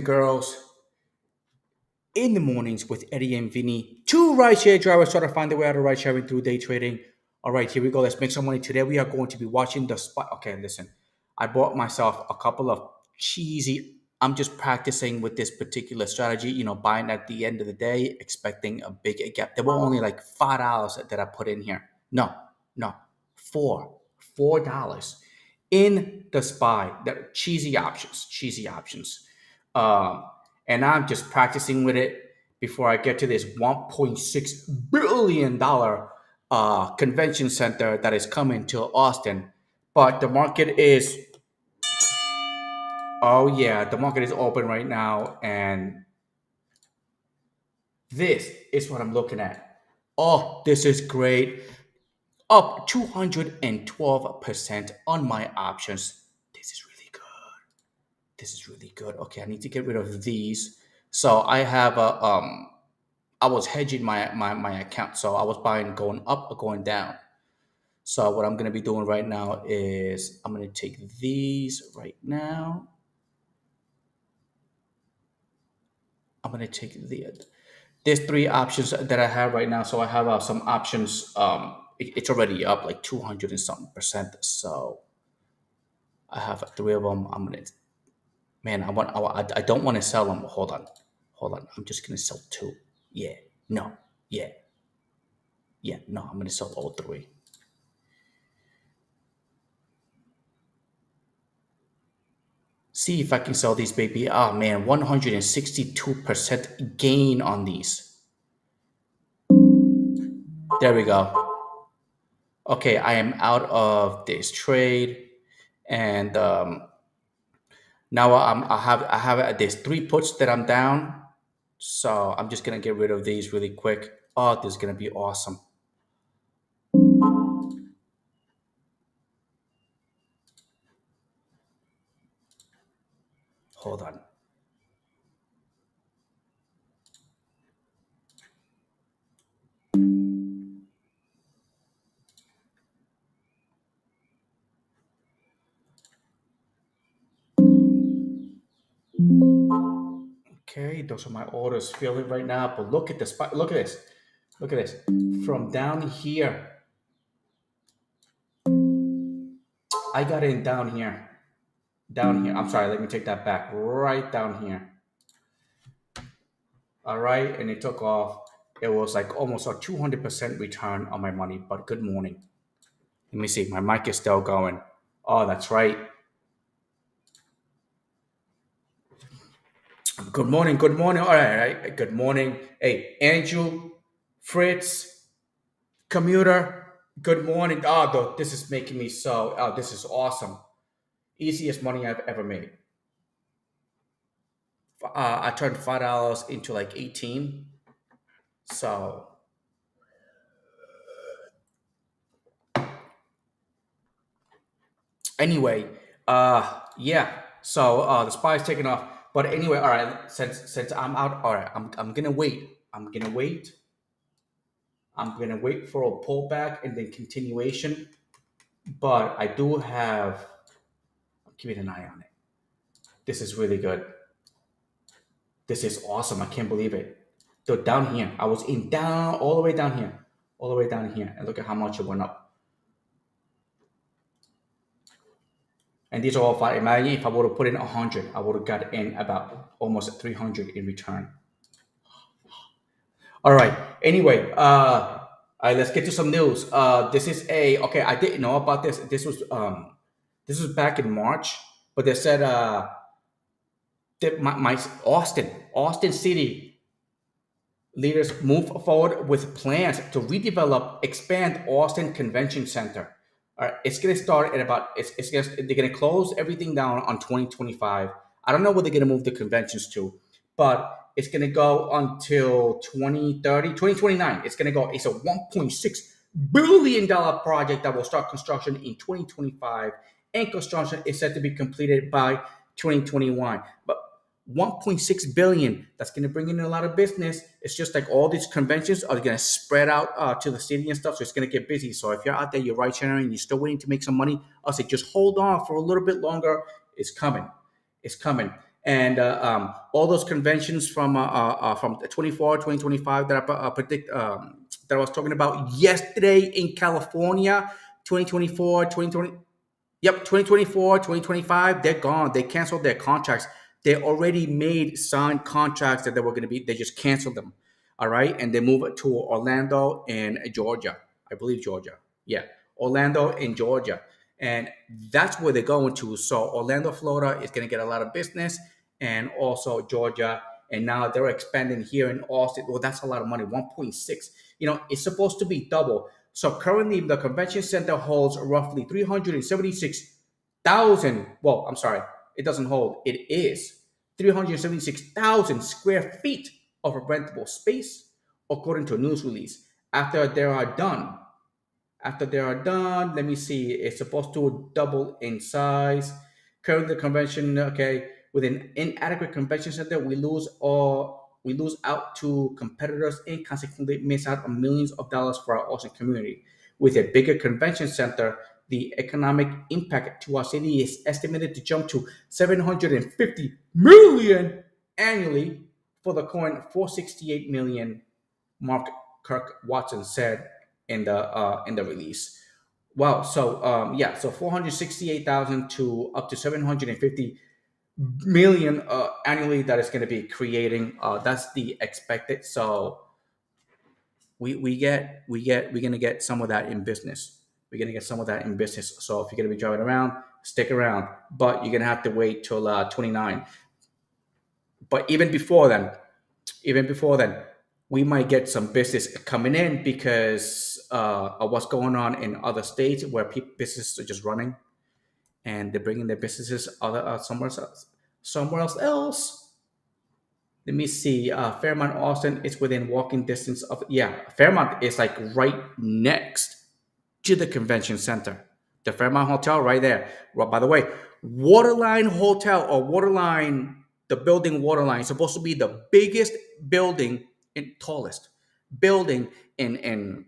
Girls in the mornings with Eddie and Vinny. Two rideshare drivers try to find their way out of ride sharing through day trading. All right, here we go. Let's make some money. Today we are going to be watching the spot. Okay, listen. I bought myself a couple of cheesy. I'm just practicing with this particular strategy, buying at the end of the day, expecting a big gap. There were only like $5 that I put in here. No, $4 in the spy. The cheesy options. Um, and I'm just practicing with it before I get to this $1.6 billion convention center that is coming to Austin. But the market is, oh yeah, the market is open right now, and this is what I'm looking at. Oh, this is great. Up 212% on my options. This is really good. This is really good. Okay, I need to get rid of these. So I have a I was hedging my account, so I was buying going up or going down. So what I'm gonna be doing right now is I'm gonna take these right now. I'm gonna take there's three options that I have right now. So I have some options. It's already up like 200 and something percent. So I have three of them. I'm gonna man. I don't want to sell them. Hold on. I'm just gonna sell two. Yeah. No. Yeah. Yeah. No. I'm gonna sell all three. See if I can sell these, baby. Oh man, 162% gain on these. There we go. Okay, I am out of this trade, and now I have there's three puts that I'm down, so I'm just gonna get rid of these really quick. Oh, this is gonna be awesome. Hold on. Okay, those are my orders filling right now. But look at the spot. Look at this. Look at this. From down here, I got in down here. Down here. I'm sorry. Let me take that back. Right down here. All right, and it took off. It was like almost a 200% return on my money. But good morning. Let me see. My mic is still going. Oh, that's right. Good morning. Good morning. All right. Good morning. Hey, Andrew, Fritz, commuter. Good morning. Oh, this is making me so. Oh, this is awesome. Easiest money I've ever made. I turned $5 into like 18. So anyway, yeah. So the spy's taking off. But anyway, all right. Since I'm out, all right. I'm gonna wait. I'm gonna wait for a pullback and then continuation. But I do have. I'm keeping an eye on it. This is really good. This is awesome. I can't believe it. So down here, I was in down all the way down here, all the way down here, and look at how much it went up. And these are all fine. Imagine if I would have put in 100, I would have got in about almost 300 in return. All right. Anyway, all right. Let's get to some news. This is a okay. I didn't know about this. This was back in March, but they said that my Austin City leaders move forward with plans to redevelop, expand Austin Convention Center. All right, it's gonna start at about they're gonna close everything down on 2025. I don't know where they're gonna move the conventions to, but it's gonna go until 2030, 2029. It's gonna go. It's a $1.6 billion project that will start construction in 2025, and construction is set to be completed by 2021. But 1.6 billion, that's going to bring in a lot of business. It's just like all these conventions are going to spread out to the city and stuff, so it's going to get busy. So if you're out there, you're ride sharing, you're still waiting to make some money, I'll say just hold on for a little bit longer. It's coming. And all those conventions from 24, 2025 that I predict that I was talking about yesterday in California, 2024, 2020. Yep, 2024, 2025, they're gone. They canceled their contracts. They already made signed contracts that they were going to be, they just canceled them. All right. And they move it to Orlando and Georgia. I believe Georgia. Yeah. Orlando and Georgia. And that's where they're going to. So Orlando, Florida is going to get a lot of business, and also Georgia. And now they're expanding here in Austin. Well, that's a lot of money, 1.6. It's supposed to be double. So currently, the convention center holds roughly 376,000. Well, I'm sorry, it doesn't hold. It is 376,000 square feet of rentable space, according to a news release. After they are done, let me see. It's supposed to double in size. Currently, the convention, okay, with an inadequate convention center, we lose out to competitors and consequently miss out on millions of dollars for our Austin community. With a bigger convention center, the economic impact to our city is estimated to jump to 750 million annually for the current 468 million. Mark Kirk Watson said in the release. Wow. So yeah. So 468,000 to up to 750 million annually that is going to be creating. That's the expected. So we're gonna get some of that in business. We're gonna get some of that in business. So if you're gonna be driving around, stick around. But you're gonna have to wait till 29. But even before then, we might get some business coming in because of what's going on in other states where businesses are just running, and they're bringing their businesses somewhere else. Somewhere else. Let me see. Fairmont, Austin is within walking distance of. Yeah, Fairmont is like right next to the convention center. The Fairmont Hotel right there. Well, by the way, Waterline Hotel or Waterline, the building Waterline is supposed to be the biggest building and tallest building in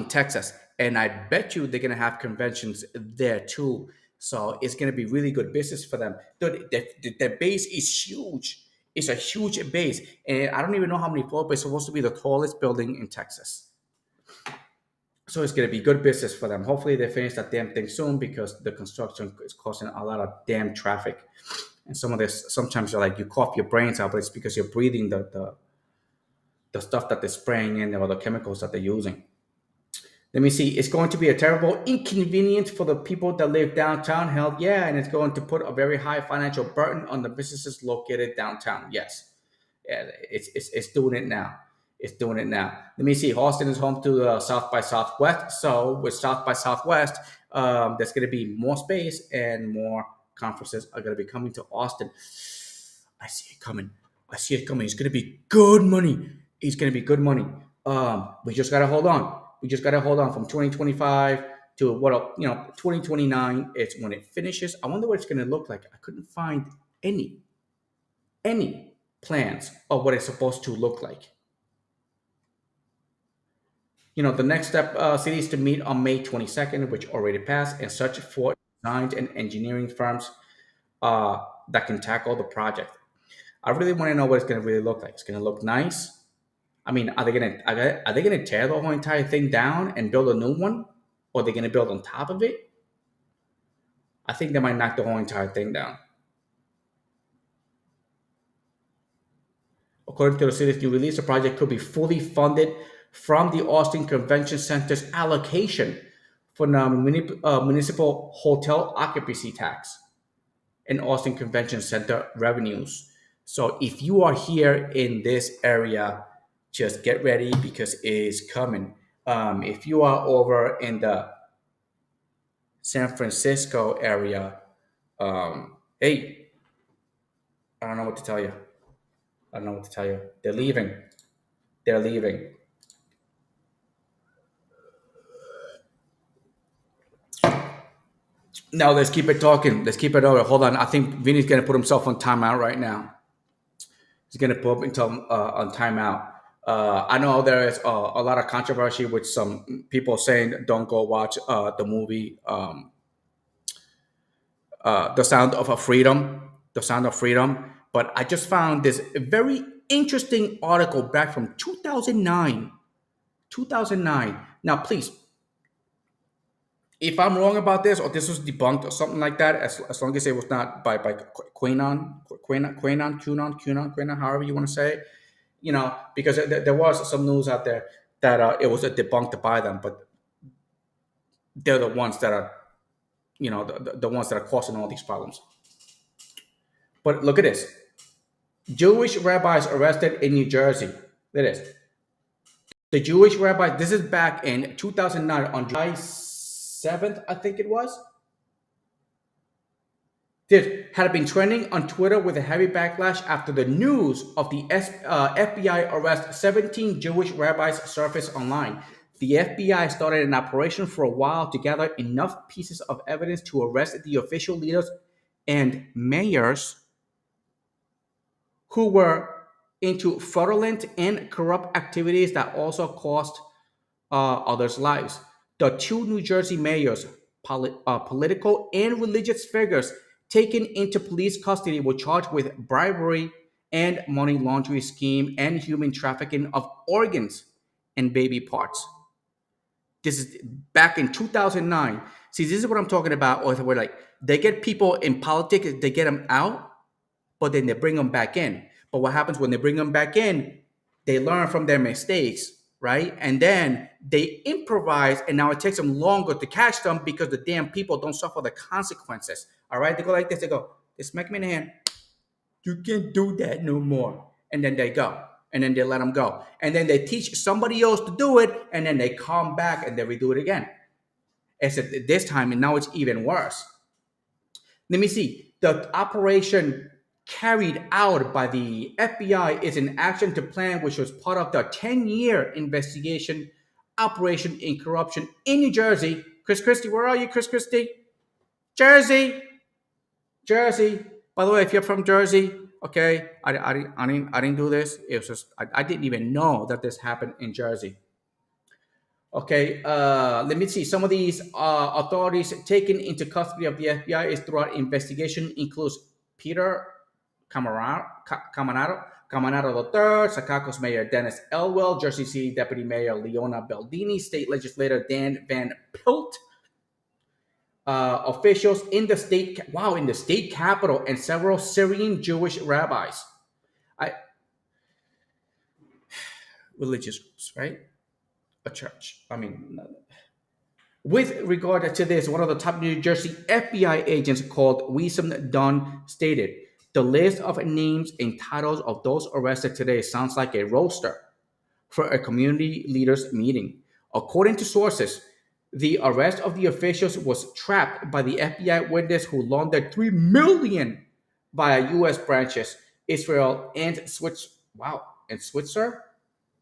Texas. And I bet you they're gonna have conventions there too. So it's gonna be really good business for them. Dude, the base is huge. It's a huge base, and I don't even know how many floors, but it's supposed to be the tallest building in Texas. So it's gonna be good business for them. Hopefully they finish that damn thing soon because the construction is causing a lot of damn traffic. And some of this, sometimes you're like you cough your brains out, but it's because you're breathing the stuff that they're spraying in or the chemicals that they're using. Let me see. It's going to be a terrible inconvenience for the people that live downtown. Hell yeah, and it's going to put a very high financial burden on the businesses located downtown. Yes, yeah, it's doing it now. It's doing it now. Let me see. Austin is home to South by Southwest. So with South by Southwest, there's going to be more space and more conferences are going to be coming to Austin. I see it coming. I see it coming. It's going to be good money. It's going to be good money. We just got to hold on. We just got to hold on from 2025 to 2029. It's when it finishes. I wonder what it's going to look like. I couldn't find any plans of what it's supposed to look like. The next step city is to meet on May 22nd, which already passed, and search for design and engineering firms that can tackle the project. I really want to know what it's going to really look like. It's going to look nice. I mean, are they gonna tear the whole entire thing down and build a new one, or are they gonna build on top of it? I think they might knock the whole entire thing down. According to the city's new release, the project could be fully funded from the Austin Convention Center's allocation for the municipal hotel occupancy tax and Austin Convention Center revenues. So if you are here in this area, just get ready because it is coming. If you are over in the San Francisco area, hey, I don't know what to tell you. I don't know what to tell you. They're leaving. They're leaving. Now let's keep it talking. Let's keep it over. Hold on. I think Vinny's gonna put himself on timeout right now. He's gonna put himself on timeout. I know there is a lot of controversy with some people saying don't go watch the movie The Sound of a Freedom. The Sound of Freedom. But I just found this very interesting article back from 2009. 2009. Now, please, if I'm wrong about this or this was debunked or something like that, as long as it was not by Quanon, however you want to say it, because there was some news out there that it was debunked by them, but they're the ones that are, the ones that are causing all these problems. But look at this. Jewish rabbis arrested in New Jersey. Look at this. The Jewish rabbi, this is back in 2009 on July 7th, I think it was. This had been trending on Twitter with a heavy backlash after the news of the FBI arrest 17 Jewish rabbis surfaced online. The FBI started an operation for a while to gather enough pieces of evidence to arrest the official leaders and mayors who were into fraudulent and corrupt activities that also cost others' lives. The two New Jersey mayors, political and religious figures taken into police custody, were charged with bribery and money laundering scheme and human trafficking of organs and baby parts. This is back in 2009. See, this is what I'm talking about. Or where like they get people in politics, they get them out, but then they bring them back in. But what happens when they bring them back in? They learn from their mistakes, right? And then they improvise, and now it takes them longer to catch them because the damn people don't suffer the consequences. All right, they go like this. They go, they smack me in the hand. You can't do that no more. And then they go, and then they let them go, and then they teach somebody else to do it, and then they come back and they redo it again. Except this time, and now it's even worse. Let me see. The operation carried out by the FBI is an action to plan which was part of the 10-year investigation operation in corruption in New Jersey. Chris Christie, where are you, Chris Christie? Jersey, Jersey. By the way, if you're from Jersey, okay, I didn't do this. It was just I didn't even know that this happened in Jersey. Okay, let me see. Some of these authorities taken into custody of the FBI is throughout investigation includes Peter Camanaro III, Secaucus Mayor Dennis Elwell, Jersey City Deputy Mayor Leona Baldini, State Legislator Dan Van Pilt, officials in the state capital, and several Syrian Jewish rabbis. Religious groups, right? A church. With regard to this, one of the top New Jersey FBI agents called Wisam Dunn stated, the list of names and titles of those arrested today sounds like a roster for a community leaders meeting. According to sources, the arrest of the officials was trapped by the FBI witness who laundered $3 million via U.S. branches, Israel and Switzerland,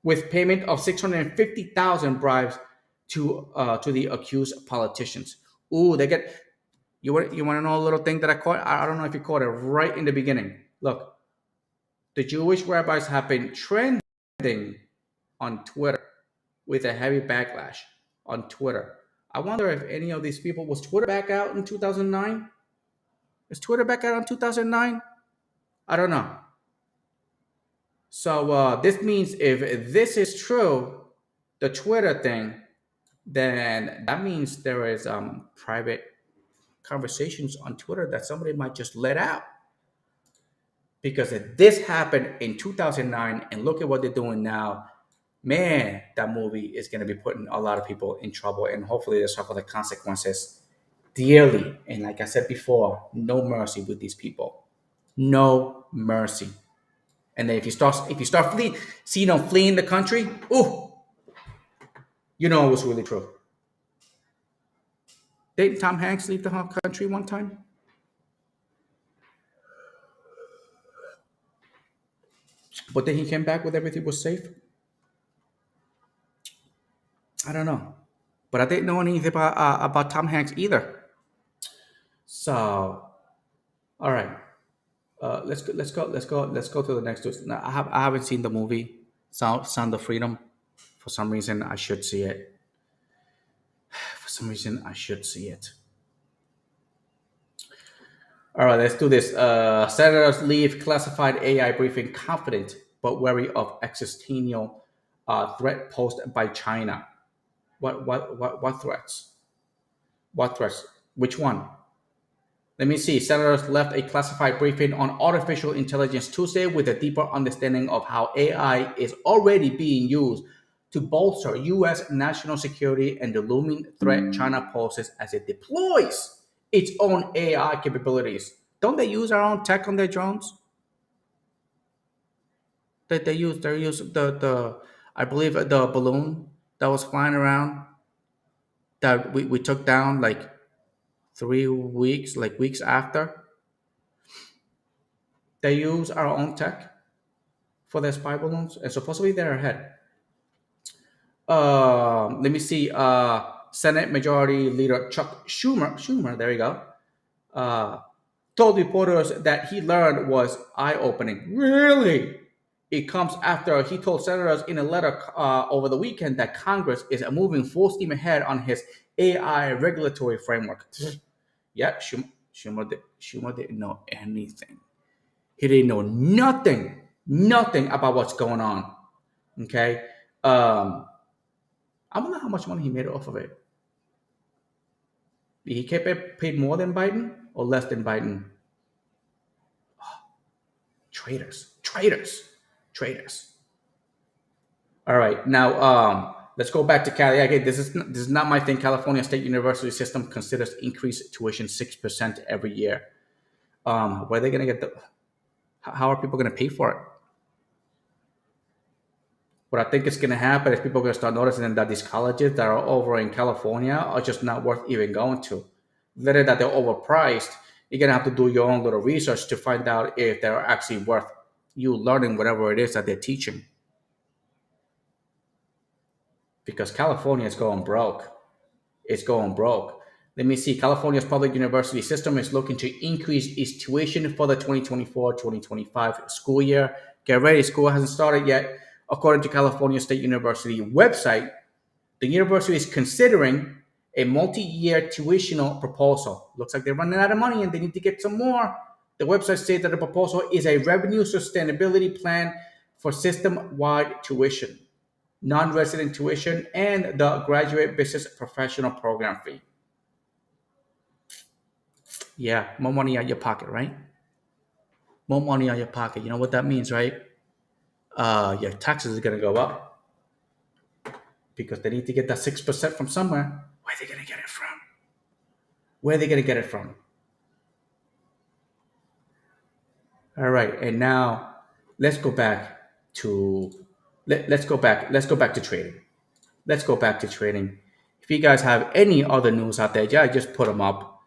with payment of 650,000 bribes to the accused politicians. Ooh, they get you want to know a little thing that I caught? I don't know if you caught it right in the beginning. Look, the Jewish rabbis have been trending on Twitter with a heavy backlash on Twitter. I wonder if any of these people was Twitter back out in 2009? Is Twitter back out in 2009? I don't know. So this means if this is true, the Twitter thing, then that means there is private conversations on Twitter that somebody might just let out. Because if this happened in 2009 and look at what they're doing now, man, that movie is going to be putting a lot of people in trouble, and hopefully they suffer the consequences dearly. And like I said before, no mercy with these people. No mercy. And then if you start fleeing, fleeing the country, ooh, it was really true. Didn't Tom Hanks leave the country one time? But then he came back with everything was safe. I don't know, but I didn't know anything about Tom Hanks either. So, all right, let's go to the next. Now, I haven't seen the movie Sound of Freedom. For some reason, I should see it. All right, let's do this. Senators leave classified AI briefing confident but wary of existential threat posed by China. What threats? What threats? Which one? Let me see. Senators left a classified briefing on artificial intelligence Tuesday with a deeper understanding of how AI is already being used to bolster U.S. national security and the looming threat China poses as it deploys its own AI capabilities. Don't they use our own tech on their drones? They use the I believe the balloon that was flying around that we took down like 3 weeks, like weeks after. They use our own tech for their spy balloons, and supposedly they're ahead. Let me see. Senate Majority Leader Chuck Schumer, there you go, uh, told reporters that he learned was eye-opening. Really? It comes after he told senators in a letter over the weekend that Congress is moving full steam ahead on his AI regulatory framework. Yeah, Schumer didn't know anything. He didn't know nothing about what's going on. Okay. Um, I wonder how much money he made off of it. He kept paid more than Biden or less than Biden? Traitors. All right, now let's go back to Cali. Again, this is not my thing. California State University system considers increased tuition 6% every year. Where are they going to get the? How are people going to pay for it? What I think is going to happen is people are going to start noticing that these colleges that are over in California are just not worth even going to. Later that they're overpriced, you're going to have to do your own little research to find out if they're actually worth you learning whatever it is that they're teaching. Because California is going broke. It's going broke. Let me see. California's public university system is looking to increase its tuition for the 2024-2025 school year. Get ready, school hasn't started yet. According to California State University website, the university is considering a multi-year tuitional proposal. Looks like they're running out of money and they need to get some more. The website states that the proposal is a revenue sustainability plan for system-wide tuition, non-resident tuition, and the graduate business professional program fee. Yeah, more money out your pocket, right? More money out your pocket. You know what that means, right? Your taxes are gonna go up because they need to get that 6% from somewhere. Where are they gonna get it from? Where are they gonna get it from? All right, and now let's go back to let's go back to trading. Let's go back to trading. If you guys have any other news out there, yeah, just put them up.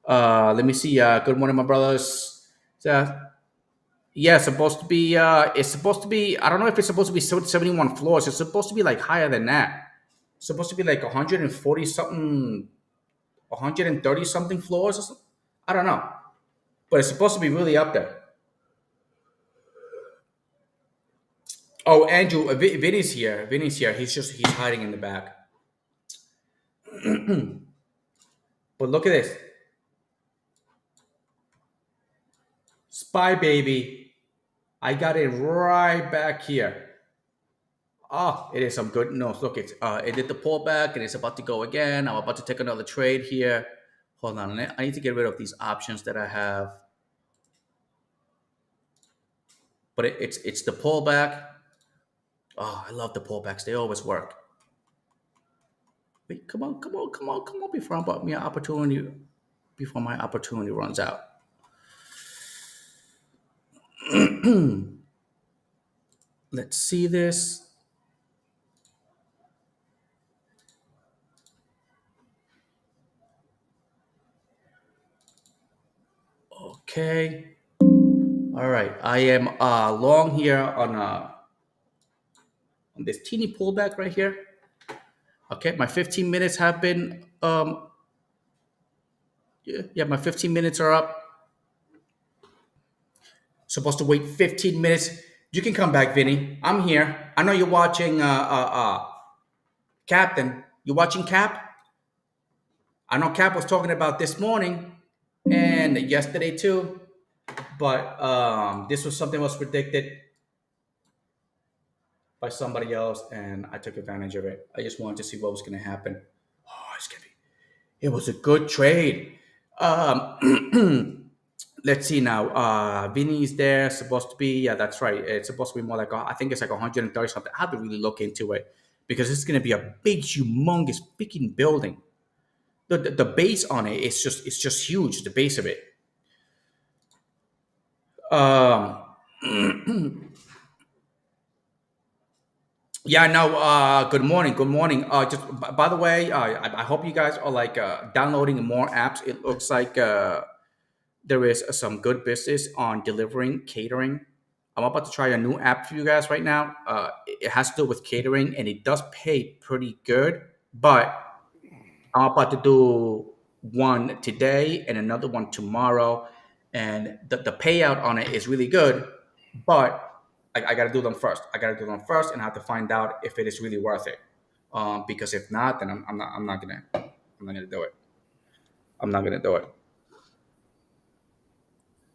Let me see. Good morning, my brothers. Uh, yeah, supposed to be. It's supposed to be. I don't know if it's supposed to be 71 floors. It's supposed to be like higher than that. It's supposed to be like 140 something, 130 something floors or something. I don't know, but it's supposed to be really up there. Oh, Andrew, Vinny's here. Vinny's here. He's hiding in the back. But look at this, Spy Baby. I got it right back here. Oh, it is some good news. Look, it did the pullback and it's about to go again. I'm about to take another trade here. Hold on, I need to get rid of these options that I have. But it's the pullback. Oh, I love the pullbacks. They always work. Wait, come on! Before my opportunity runs out. Let's see this. Okay. All right. I am long here on this teeny pullback right here. Okay, my 15 minutes have been yeah, my 15 minutes are up. Supposed to wait 15 minutes. You can come back, Vinny. I'm here. I know you're watching Captain. You watching Cap? I know Cap was talking about this morning. and yesterday too. But this was something was predicted by somebody else, and I took advantage of it. I just wanted to see what was going to happen. Oh, it's gonna be. It was a good trade. Let's see now. Vinny's there, supposed to be. Yeah, that's right. It's supposed to be more like I think it's like 130 something. I have to really look into it because it's going to be a big, humongous, freaking building. The base on it is just huge. The base of it. Um, yeah, no. Good morning. Good morning. Just by the way, I hope you guys are like downloading more apps. It looks like there is some good business on delivering catering. I'm about to try a new app for you guys right now. It has to do with catering, and it does pay pretty good. But I'm about to do one today and another one tomorrow, and the payout on it is really good. But I got to do them first. I got to do them first, and I have to find out if it is really worth it. Because if not, then I'm not gonna do it. I'm not gonna do it.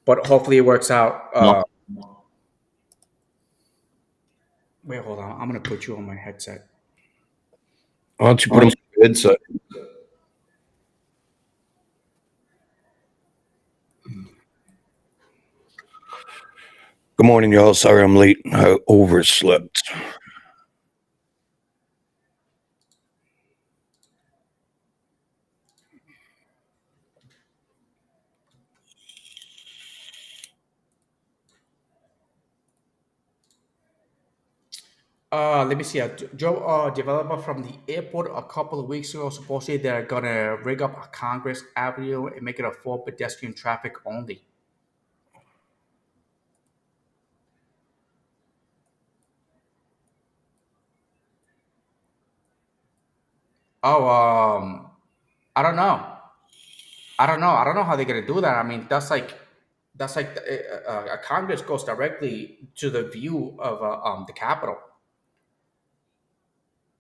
But hopefully it works out. Wait, hold on. I'm gonna put you on my headset. Why don't you put them on your headset? Good morning, y'all. Sorry I'm late. I overslept. Let me see. Joe, developer from the airport a couple of weeks ago, supposedly they're gonna rig up a Congress Avenue and make it a for pedestrian traffic only. Oh, I don't know. I don't know. I don't know how they're gonna do that. I mean, that's like Congress goes directly to the view of the Capitol.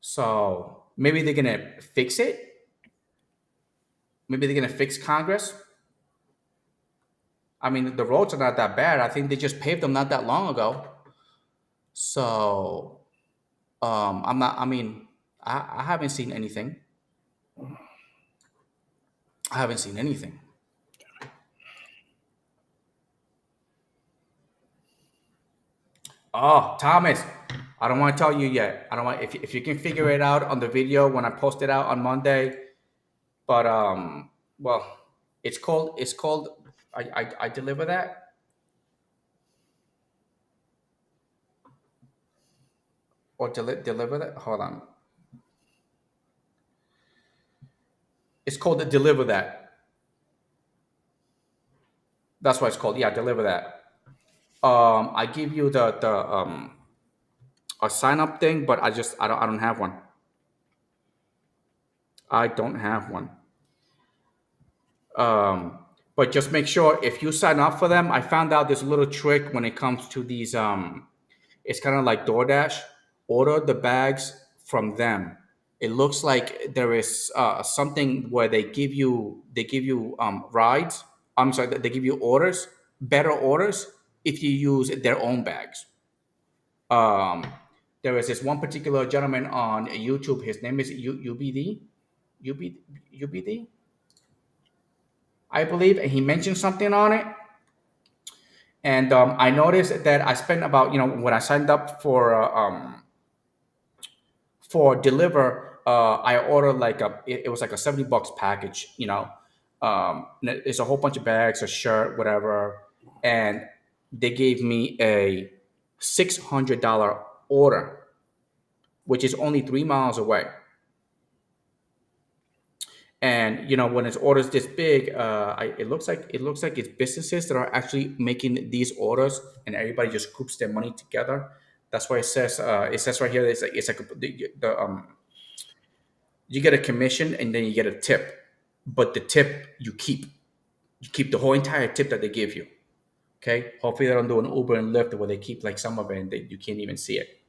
So maybe they're gonna fix it. Maybe they're gonna fix Congress. I mean, the roads are not that bad. I think they just paved them not that long ago. So I'm not. I mean, I haven't seen anything. I haven't seen anything. Oh, Thomas, I don't want to tell you yet. I don't want if you can figure it out on the video when I post it out on Monday. But well, it's called. I deliver that or deliver that. Hold on. It's called the deliver that. That's what it's called. Yeah, deliver that. I give you the a sign up thing, but I don't have one. I don't have one. Um, but just make sure if you sign up for them. I found out this little trick when it comes to these. It's kind of like DoorDash. Order the bags from them. It looks like there is something where they give you rides. I'm sorry, they give you orders, better orders if you use their own bags. Um, there is this one particular gentleman on YouTube. His name is UBD, UB, UBD, I believe, and he mentioned something on it. And I noticed that I spent about when I signed up for deliver, I ordered like it was like a $70 package. And it's a whole bunch of bags, a shirt, whatever, and they gave me a $600 order, which is only 3 miles away. And when it's orders this big, it looks like it's businesses that are actually making these orders, and everybody just groups their money together. That's why it says right here. It's like you get a commission and then you get a tip, but the tip you keep the whole entire tip that they give you. Okay, hopefully they don't do an Uber and Lyft where they keep like some of it and you can't even see it.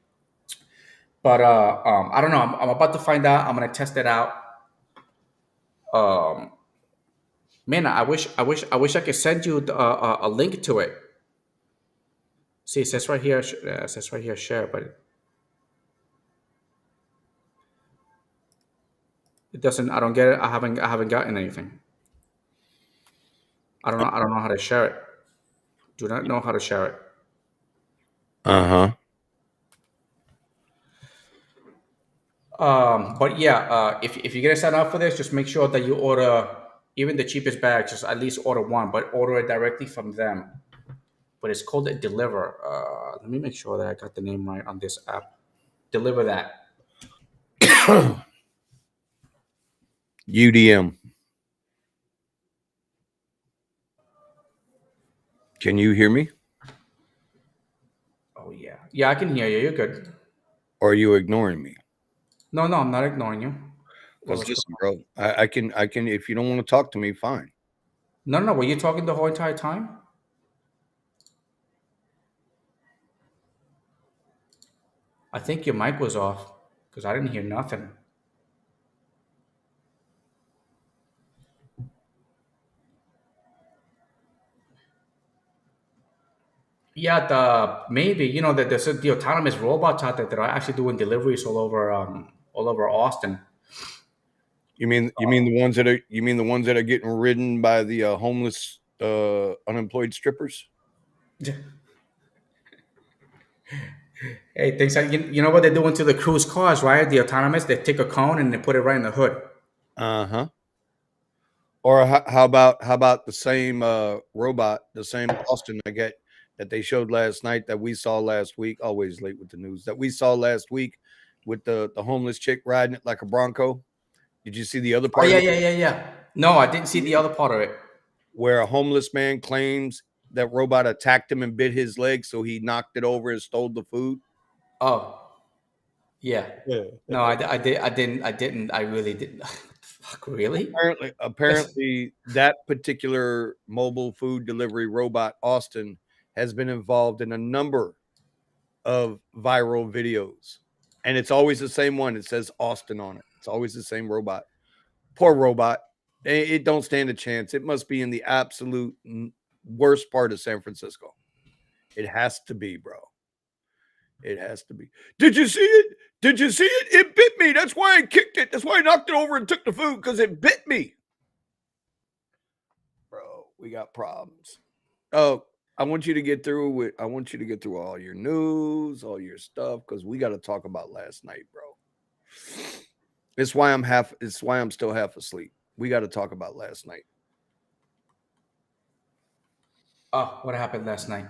But I don't know. I'm about to find out. I'm gonna test it out. Um, Man, I wish I could send you a link to it. See, it says right here, it says right here, share, but it doesn't. I don't get it. I haven't gotten anything. I don't know how to share it. Do not know how to share it. Uh-huh. But yeah, if you're gonna sign up for this, just make sure that you order even the cheapest bag. Just at least order one, but order it directly from them. But it's called a Deliver. Let me make sure that I got the name right on this app. Deliver that. UDM. Can you hear me? Oh yeah, yeah, I can hear you. You're good. Or are you ignoring me? No, no, I'm not ignoring you. What Because was going listen, on? bro, I can if you don't want to talk to me, fine. No, no, were you talking the whole entire time? I think your mic was off because I didn't hear nothing. Yeah, the maybe there's the autonomous robots out there that are actually doing deliveries all over Austin. You mean the ones that are getting ridden by the homeless unemployed strippers? Hey, things like you know what they're doing to the cruise cars, right? The autonomous, they take a cone and they put it right in the hood. Uh-huh. Or how about the same robot, the same Austin I get that they showed last night that we saw last week, always late with the news, that we saw last week with the homeless chick riding it like a Bronco. Did you see the other Oh part of yeah, the yeah, yeah, yeah. No, I didn't see the other part of it. where a homeless man claims that robot attacked him and bit his leg, so he knocked it over and stole the food? Oh yeah. Yeah. No, I didn't. I really didn't. Fuck, really? That's Apparently, that particular mobile food delivery robot, Austin, has been involved in a number of viral videos. And it's always the same one. It says Austin on it. It's always the same robot. Poor robot. It don't stand a chance. It must be in the absolute worst part of San Francisco. It has to be, bro. It has to be. Did you see it? Did you see it? It bit me. That's why I kicked it. That's why I knocked it over and took the food because it bit me. Bro, we got problems. Oh, I want you to get through all your news, all your stuff, because we got to talk about last night, bro. It's why I'm still half asleep. We got to talk about last night. oh, what happened last night?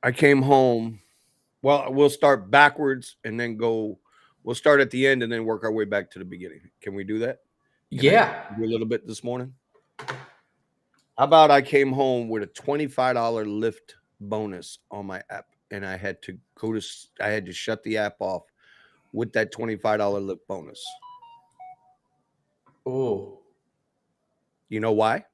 I came home. Well, we'll start backwards and then go. We'll start at the end and then work our way back to the beginning. Can we do that? Can I Yeah, do a little bit this morning? How about I came home with a $25 lift bonus on my app and I had to shut the app off with that $25 lift bonus. oh, You know why?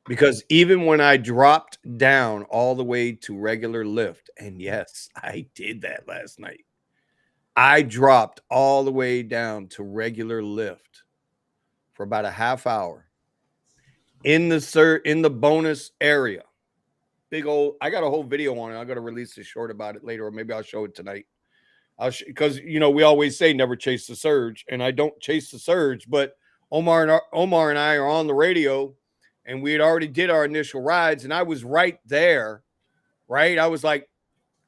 Because even when I dropped down all the way to regular lift, and yes, I did that last night. I dropped all the way down to regular lift for about a half hour in the bonus area. Big old, I got a whole video on it. I'm gonna release a short about it later, or maybe I'll show it tonight. Because we always say never chase the surge, and I don't chase the surge. But Omar and I are on the radio, and we had already did our initial rides, and I was right there. Right, I was like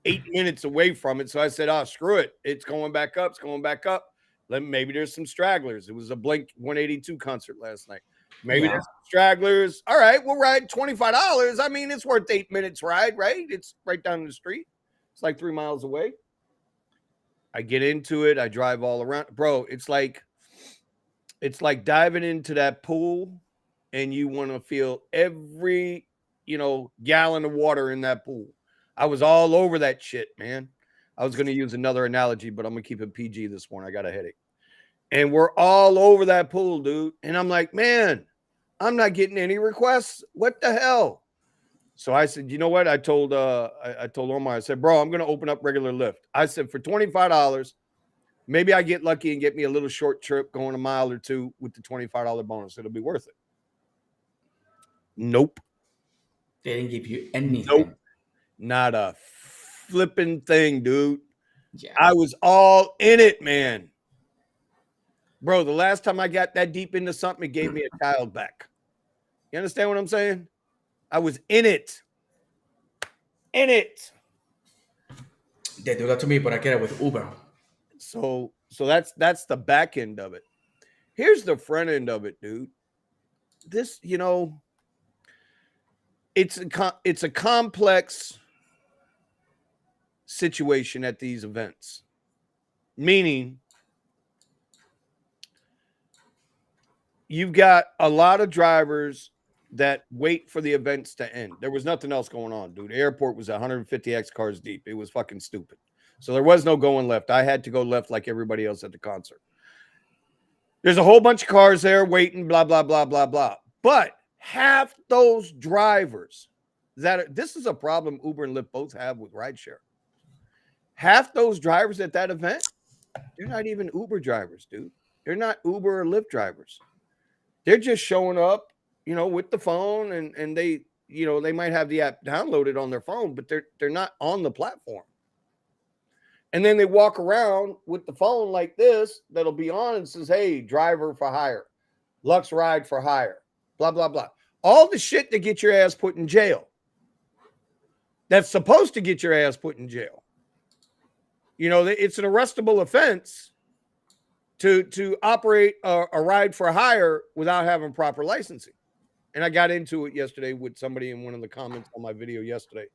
8 minutes away from it, so I said, "Oh, screw it, it's going back up. It's going back up. Maybe there's some stragglers." It was a Blink 182 concert last night. Maybe yeah, there's some stragglers. All right, we'll ride $25. I mean, it's worth 8 minutes ride, right? It's right down the street. It's like 3 miles away. I get into it. I drive all around. Bro, it's like diving into that pool and you want to feel every, gallon of water in that pool. I was all over that shit, man. I was going to use another analogy, but I'm going to keep it PG this morning. I got a headache. And we're all over that pool, dude. And I'm like, man, I'm not getting any requests. What the hell? So I said, you know what? I told Omar, I said, bro, I'm going to open up regular lift. I said, for $25, maybe I get lucky and get me a little short trip going a mile or two with the $25 bonus. It'll be worth it. Nope. They didn't give you Nope. anything. Not a flipping thing, dude. Yeah. I was all in it, man. Bro, the last time I got that deep into something, it gave me a child back. You understand what I'm saying? I was in it. In it. They do that to me, but I get it with Uber. So that's the back end of it. Here's the front end of it, dude. This, it's a complex situation at these events. Meaning you've got a lot of drivers that wait for the events to end. There was nothing else going on, dude. The airport was 150x cars deep. It was fucking stupid. So there was no going left. I had to go left like everybody else at the concert. There's a whole bunch of cars there waiting, blah, blah, blah, blah, blah. But half those drivers this is a problem Uber and Lyft both have with rideshare. Half those drivers at that event, they're not even Uber drivers, dude. They're not Uber or Lyft drivers. They're just showing up, with the phone and they, they might have the app downloaded on their phone, but they're not on the platform. And then they walk around with the phone like this that'll be on and says, hey, driver for hire, Lux ride for hire, blah, blah, blah. All the shit that get your ass put in jail. That's supposed to get your ass put in jail. It's an arrestable offense to operate a ride for hire without having proper licensing. And I got into it yesterday with somebody in one of the comments on my video yesterday.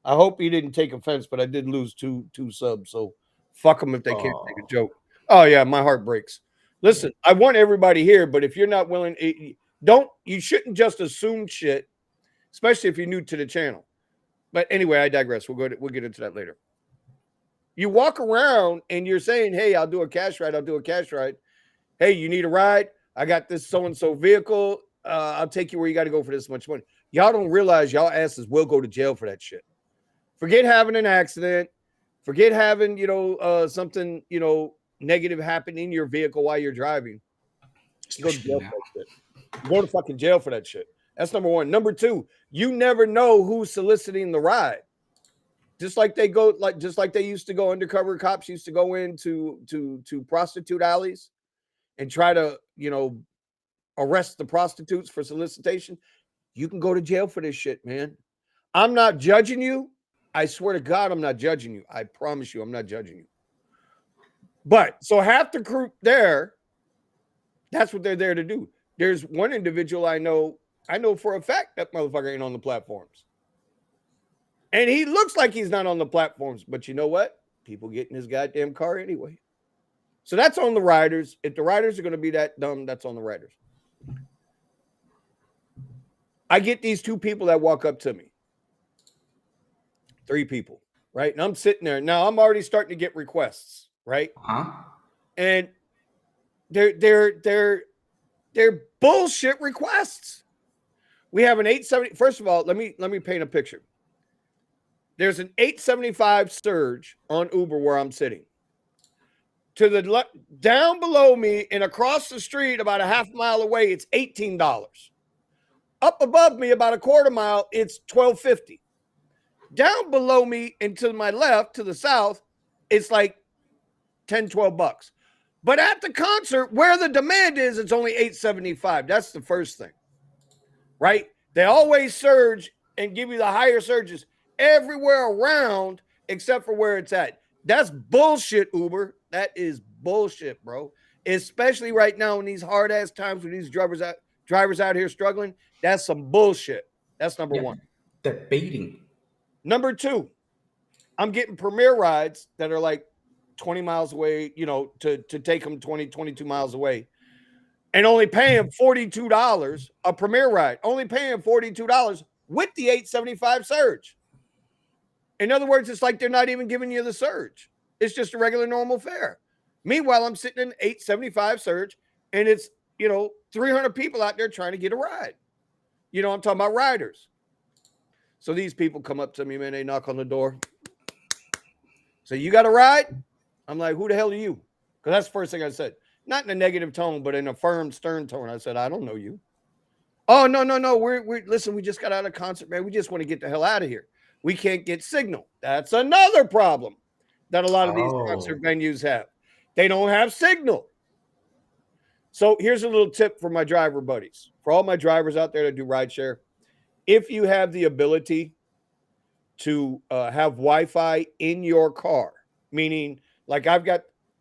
I hope he didn't take offense, but I did lose two subs. So fuck them if they can't take a joke. Oh yeah, my heart breaks. Listen, I want everybody here, but if you're not willing, you shouldn't just assume shit, especially if you're new to the channel. But anyway, I digress. We'll get into that later. You walk around and you're saying, hey, I'll do a cash ride. I'll do a cash ride. Hey, you need a ride? I got this so-and-so vehicle. I'll take you where you got to go for this much money. Y'all don't realize y'all asses will go to jail for that shit. Forget having an accident. Forget having, something, negative happen in your vehicle while you're driving. You go to jail for that shit. You go to fucking jail for that shit. That's number one. Number two, you never know who's soliciting the ride. Just like they used to go, undercover cops used to go into to prostitute alleys and try to, arrest the prostitutes for solicitation. You can go to jail for this shit, man. I'm not judging you. I swear to God, I'm not judging you. I promise you, I'm not judging you. But so half the group there, that's what they're there to do. There's one individual I know for a fact that motherfucker ain't on the platforms. And he looks like he's not on the platforms, but you know what? People get in his goddamn car anyway. So that's on the riders. If the riders are going to be that dumb, that's on the riders. I get these two people that walk up to me. 3 people, right? And I'm sitting there. Now I'm already starting to get requests, right? And they're bullshit requests. We have an 870. First of all, let me paint a picture. There's an 875 surge on Uber where I'm sitting. To the down below me and across the street about a half mile away, it's $18. Up above me about a quarter mile, it's $12.50. Down below me and to my left, to the south, it's like $10-12. But at the concert, where the demand is, it's only $875. That's the first thing, right? They always surge and give you the higher surges everywhere around except for where it's at. That's bullshit, Uber. That is bullshit, bro. Especially right now in these hard-ass times with these drivers out here struggling. That's some bullshit. That's number one. Debating. Number two, I'm getting premier rides that are like 20 miles away, to take them 20, 22 miles away and only paying $42 a premier ride, only paying $42 with the 875 surge. In other words, it's like they're not even giving you the surge. It's just a regular normal fare. Meanwhile, I'm sitting in 875 surge and it's, 300 people out there trying to get a ride. I'm talking about riders. So these people come up to me, man, they knock on the door. Say, you got a ride? I'm like, who the hell are you? Because that's the first thing I said. Not in a negative tone, but in a firm, stern tone. I said, I don't know you. Oh, no, no, no. We're listen, we just got out of concert, man. We just want to get the hell out of here. We can't get signal. That's another problem that a lot of these Oh. concert venues have. They don't have signal. So here's a little tip for my driver buddies. For all my drivers out there that do rideshare, if you have the ability to have Wi-Fi in your car, meaning like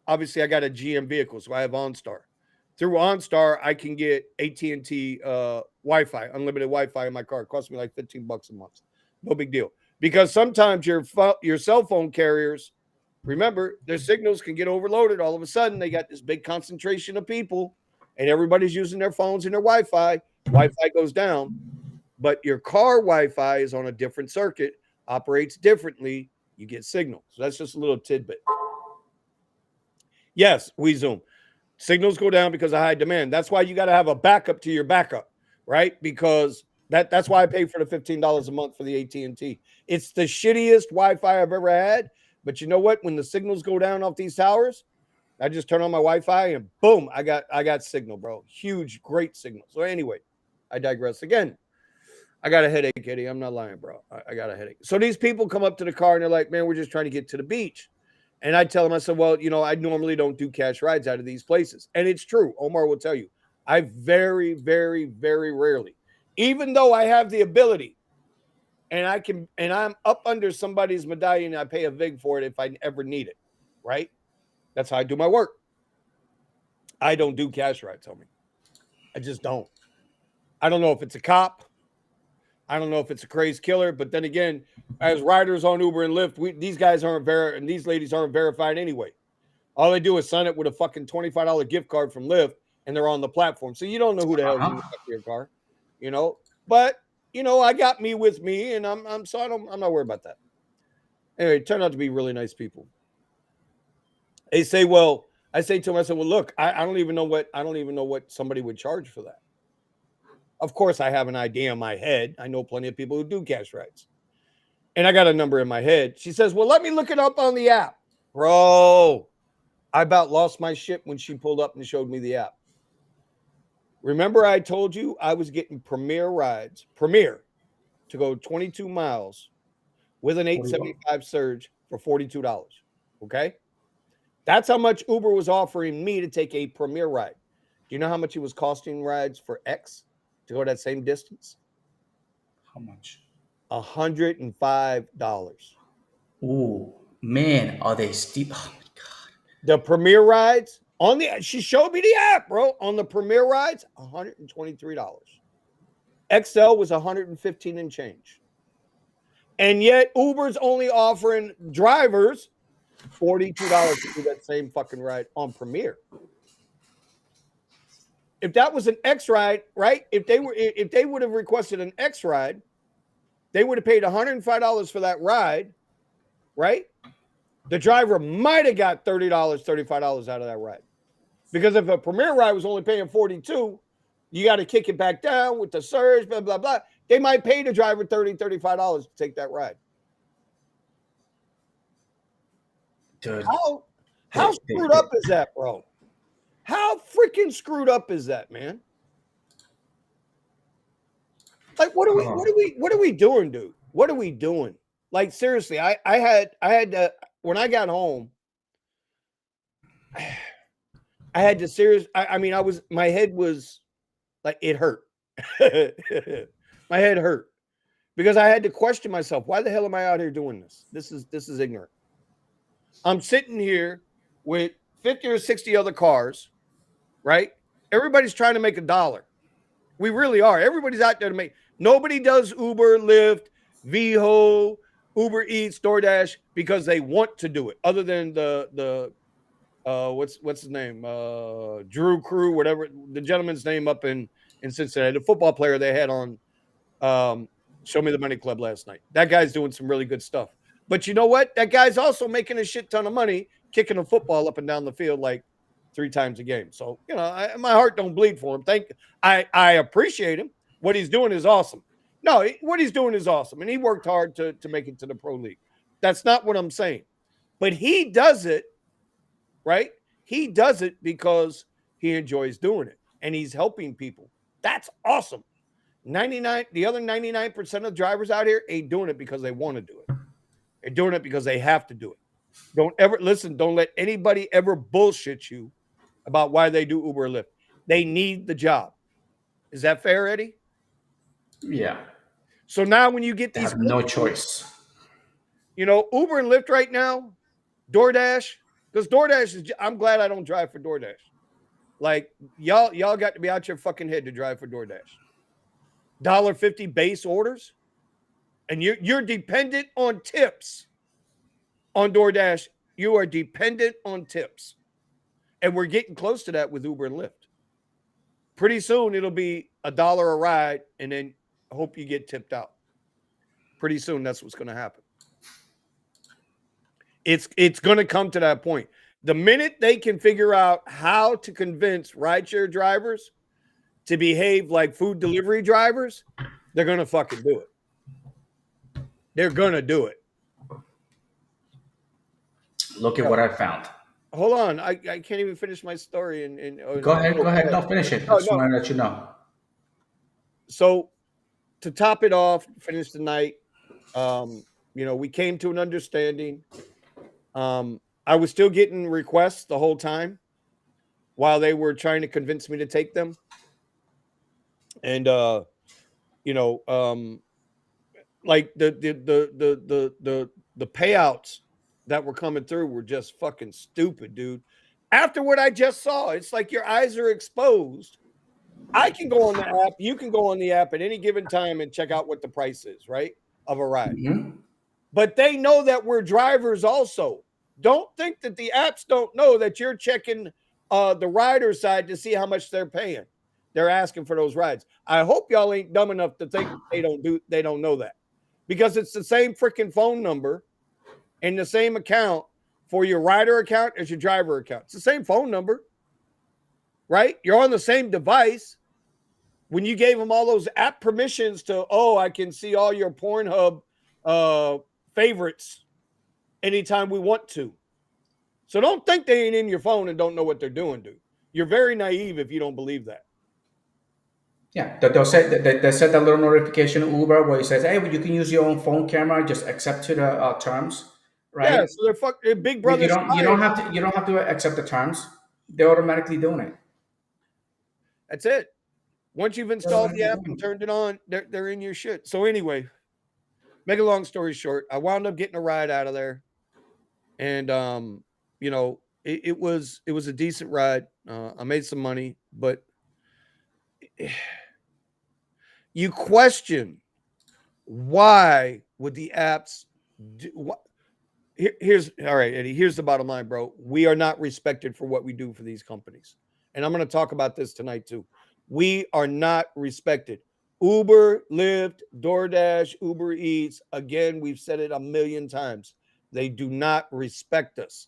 obviously I got a GM vehicle, so I have OnStar. Through OnStar, I can get AT&T Wi-Fi, unlimited Wi-Fi in my car. It costs me like $15 a month. No big deal. Because sometimes your cell phone carriers, remember, their signals can get overloaded. All of a sudden, they got this big concentration of people, and everybody's using their phones and their Wi-Fi. Wi-Fi goes down, but your car Wi-Fi is on a different circuit, operates differently. You get signal. So that's just a little tidbit. Yes, we Zoom. Signals go down because of high demand. That's why you got to have a backup to your backup, right? Because that's why I pay for the $15 a month for the AT&T. It's the shittiest Wi-Fi I've ever had. But you know what? When the signals go down off these towers, I just turn on my Wi-Fi and boom, I got signal, bro. Huge, great signal. So anyway, I digress again. I got a headache, Eddie. I'm not lying, bro. I got a headache. So these people come up to the car and they're like, man, we're just trying to get to the beach. And I tell them, I said, well, I normally don't do cash rides out of these places. And it's true. Omar will tell you. I very, very, very rarely, even though I have the ability and I'm up under somebody's medallion, I pay a VIG for it if I ever need it. Right? That's how I do my work. I don't do cash rides, homie. I just don't. I don't know if it's a cop. I don't know if it's a crazed killer, but then again, as riders on Uber and Lyft, these guys aren't and these ladies aren't verified anyway. All they do is sign up with a fucking $25 gift card from Lyft, and they're on the platform. So you don't know who the hell's in the back of your car, But I got me with me, and I'm not worried about that. Anyway, it turned out to be really nice people. They say, well, I say to them, I said, well, look, I don't even know what somebody would charge for that. Of course, I have an idea in my head. I know plenty of people who do cash rides. And I got a number in my head. She says, well, let me look it up on the app. Bro, I about lost my shit when she pulled up and showed me the app. Remember I told you I was getting Premier rides, to go 22 miles with an 875 surge for $42. Okay? That's how much Uber was offering me to take a Premier ride. Do you know how much it was costing rides for X to go that same distance? How much? $105. Ooh, man, are they steep? Oh my god. The Premier rides she showed me the app, bro. On the Premier rides, $123. XL was 115 and change. And yet Uber's only offering drivers $42 to do that same fucking ride on Premier. If that was an X ride, right? If they would have requested an X ride, they would have paid $105 for that ride, right? The driver might have got $30, $35 out of that ride. Because if a Premier ride was only paying $42, you got to kick it back down with the surge, blah, blah, blah. They might pay the driver $30, $35 to take that ride. Dude, how screwed up is that, bro? How freaking screwed up is that, man? Like, what are we doing, dude? What are we doing? Like, seriously, I had to, when I got home, I had to my head was like, it hurt. My head hurt because I had to question myself. Why the hell am I out here doing this? This is ignorant. I'm sitting here with 50 or 60 other cars, right? Everybody's trying to make $1. We really are. Everybody's out there to make. Nobody does Uber, Lyft, Veho, Uber Eats, DoorDash because they want to do it. Other than the what's his name? Drew Crew, whatever the gentleman's name up in Cincinnati, the football player they had on Show Me the Money Club last night. That guy's doing some really good stuff. But you know what? That guy's also making a shit ton of money kicking a football up and down the field like 3 times a game. So, my heart don't bleed for him. I appreciate him. What he's doing is awesome. No, what he's doing is awesome. And he worked hard to make it to the pro league. That's not what I'm saying. But he does it, right? He does it because he enjoys doing it. And he's helping people. That's awesome. The other 99% of drivers out here ain't doing it because they want to do it. They're doing it because they have to do it. Don't ever listen. Don't let anybody ever bullshit you about why they do Uber or Lyft. They need the job. Is that fair, Eddie? Yeah, So now when you get they these have no companies, choice. Uber and Lyft right now, DoorDash, because DoorDash is, I'm glad I don't drive for DoorDash. Like y'all got to be out your fucking head to drive for DoorDash. $1.50 base orders, and you're dependent on tips on DoorDash. You are dependent on tips. And we're getting close to that with Uber and Lyft. Pretty soon it'll be $1 a ride, and then hope you get tipped out. Pretty soon that's what's going to happen. It's going to come to that point. The minute they can figure out how to convince rideshare drivers to behave like food delivery drivers, they're going to fucking do it. They're going to do it. Look at what I found. Hold on. I can't even finish my story. Go ahead. Go ahead. Don't finish it. I just want to let you know. So to top it off, finish the night, we came to an understanding. I was still getting requests the whole time while they were trying to convince me to take them. And like the payouts that were coming through were just fucking stupid, dude. After what I just saw, it's like your eyes are exposed. I can go on the app. You can go on the app at any given time and check out what the price is, right, of a ride. Mm-hmm. But they know that we're drivers also. Don't think that the apps don't know that you're checking the rider side to see how much they're paying. They're asking for those rides. I hope y'all ain't dumb enough to think they don't know that, because it's the same freaking phone number and the same account for your rider account as your driver account. It's the same phone number, right? You're on the same device. When you gave them all those app permissions to, I can see all your Pornhub favorites anytime we want to. So don't think they ain't in your phone and don't know what they're doing, dude. You're very naive if you don't believe that. Yeah, they'll say they set that little notification in Uber where it says, "Hey, well, you can use your own phone camera. Just accept to the terms." Right? Yeah, so they're Big Brother. You don't have to accept the terms. They're automatically doing it. That's it. Once you've installed the app and turned it on, they're in your shit. So anyway, make a long story short, I wound up getting a ride out of there, and it was a decent ride. I made some money, but you question why would the apps do what? Here's all right, Eddie. Here's the bottom line, bro. We are not respected for what we do for these companies. And I'm going to talk about this tonight too. We are not respected. Uber, Lyft, DoorDash, Uber Eats. Again, we've said it a million times. They do not respect us.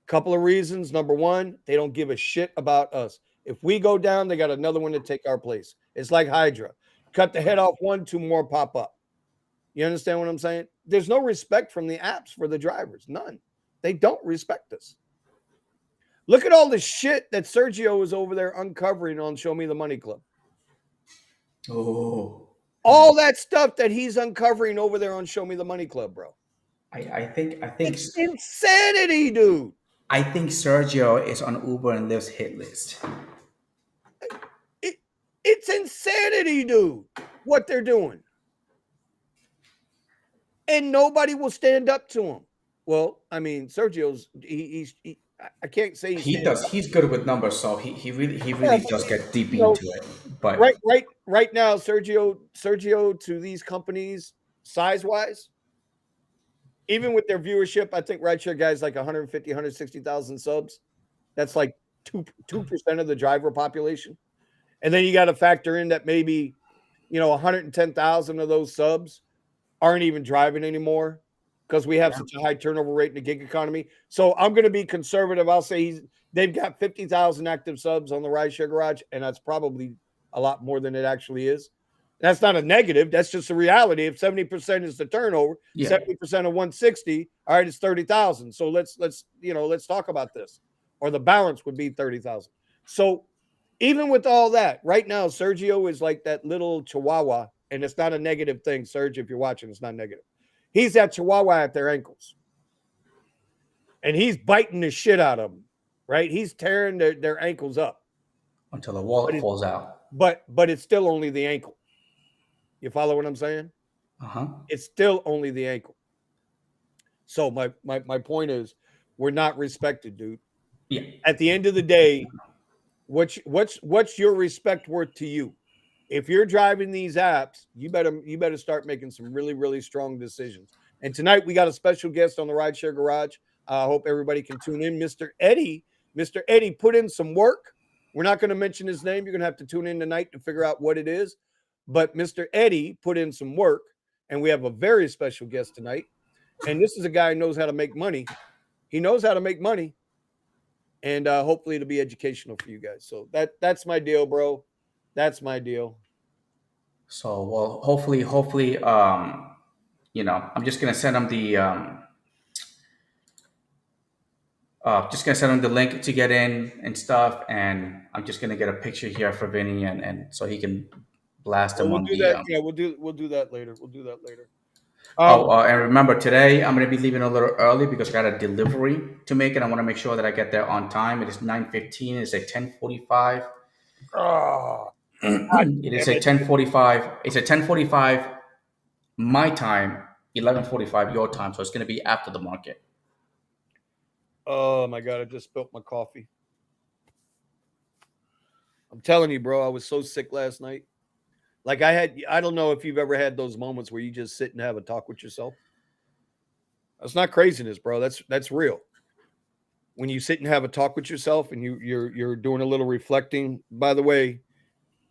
Couple of reasons. Number one, they don't give a shit about us. If we go down, they got another one to take our place. It's like Hydra. Cut the head off one, two more pop up. You understand what I'm saying? There's no respect from the apps for the drivers. None. They don't respect us. Look at all the shit that Sergio is over there uncovering on Show Me the Money Club. Oh. All that stuff that he's uncovering over there on Show Me the Money Club, bro. I think It's insanity, dude. I think Sergio is on Uber and Lyft's hit list. It's insanity, dude, what they're doing. And nobody will stand up to him. Well, I mean, Sergio's I can't say he's good with numbers, so he really does get deep into it. But right now, Sergio to these companies, size-wise, even with their viewership, I think rideshare guys like 150, 160,000 subs. That's like 2% of the driver population. And then you got to factor in that maybe, 110,000 of those subs aren't even driving anymore because we have such a high turnover rate in the gig economy. So I'm going to be conservative. I'll say they've got 50,000 active subs on the Rideshare Garage, and that's probably a lot more than it actually is. That's not a negative. That's just a reality. If 70% is the turnover, 70% of 160, all right, it's 30,000. So let's talk about this. Or the balance would be 30,000. So Even with all that, right now, Sergio is like that little chihuahua, and it's not a negative thing, Serge. If you're watching, it's not negative. He's that chihuahua at their ankles, and he's biting the shit out of them. Right? He's tearing their ankles up, until the but wallet falls out. but it's still only the ankle. You follow what I'm saying? Uh huh. It's still only the ankle. So my point is, we're not respected, dude. Yeah. At the end of the day, what's your respect worth to you? If you're driving these apps, you better start making some really strong decisions. And tonight we got a special guest on the Rideshare Garage. I hope everybody can tune in. Mr. Eddie, Mr. Eddie put in some work. We're not going to mention his name. You're going to have to tune in tonight to figure out what it is. But Mr. Eddie put in some work, and we have a very special guest tonight. And this is a guy who knows how to make money. He knows how to make money, and hopefully it'll be educational for you guys. So that's my deal, bro. That's my deal. So well, hopefully, I'm just gonna send him the just gonna send him the link to get in and stuff, and I'm just gonna get a picture here for Vinny, and so he can blast Well, him we'll on do the. that. Yeah, we'll do that later. We'll do that later. Oh, Um, and remember today I'm gonna be leaving a little early because I got a delivery to make, and I want to make sure that I get there on time. It is 9:15. It's a 10:45. oh, God It is damn a it. 10:45. It's a 10:45 my time, 11:45 your time. So it's gonna be after the market. Oh my God, I just spilled my coffee. I'm telling you, bro, I was so sick last night. Like I don't know if you've ever had those moments where you just sit and have a talk with yourself. That's not craziness, bro. That's real. When you sit and have a talk with yourself and you're doing a little reflecting. By the way,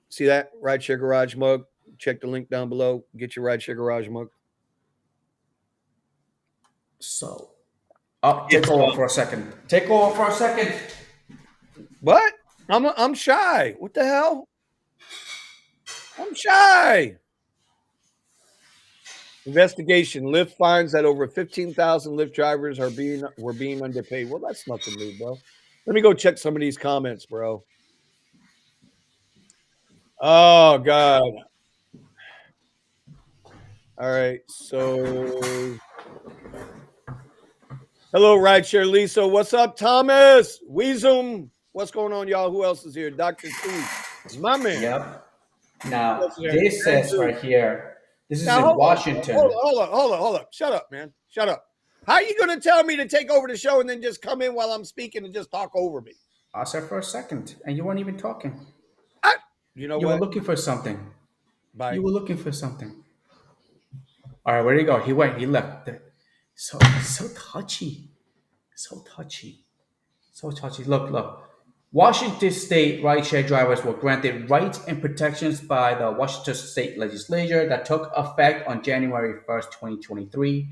see that Rideshare Garage mug? Check the link down below. Get your Rideshare Garage mug. So, oh, take It's over for a second. Take over for a second. what? I'm shy. What the hell? I'm shy. Investigation. Lyft finds that over 15,000 Lyft drivers were being underpaid. Well, that's nothing new, bro. Let me go check some of these comments, bro. Oh God. All right. So hello, Rideshare Lisa. What's up, Thomas? Weezum. What's going on, y'all? Who else is here? Dr. T. My man. Yep. Who else Now, is here? this says Andrew. right here, this is Now in hold on, hold Washington. on, hold on, hold on, hold on. Shut up, man. Shut up. How are you gonna tell me to take over the show and then just come in while I'm speaking and just talk over me? I said for a second, and you weren't even talking. I, you know You were what? looking for something. Bye. You were looking for something. All right, where did he go? He went. He left. So touchy. So touchy. So touchy. Look. Washington State rideshare drivers were granted rights and protections by the Washington State Legislature that took effect on January 1st, 2023.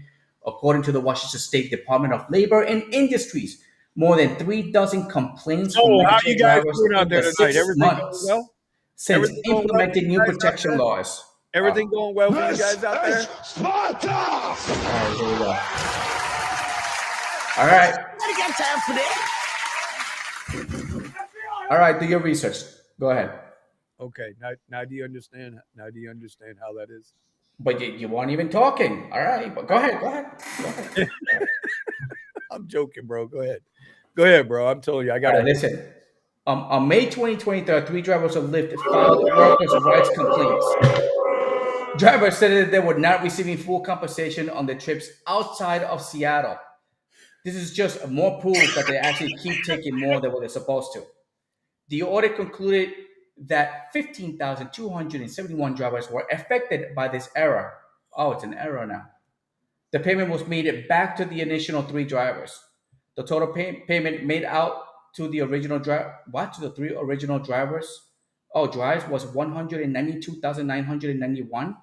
According to the Washington State Department of Labor and Industries, more than 3 dozen complaints So from how you rideshare guys drivers doing out in the there tonight? six Everything going well? months since Everything going well for implementing you new guys out protection there? laws. Everything going well for you guys out there? Sparta! All right, here we go. All right. I got time for that. All right, do your research. Go ahead. Okay, now do you understand? Now do you understand how that is? But you weren't even talking. All right, but go ahead. Go ahead. I'm joking, bro. Go ahead. Go ahead, bro. I'm telling you, I All got right, it. listen. On May 2023, 3 drivers of Lyft filed workers' rights complaints. Drivers said that they were not receiving full compensation on the trips outside of Seattle. This is just more proof that they actually keep taking more than what they're supposed to. The audit concluded that 15,271 drivers were affected by this error. Oh, it's an error now. The payment was made back to the initial 3 drivers. The total payment made out to the original to the 3 original drivers? Oh, drives was 192,991.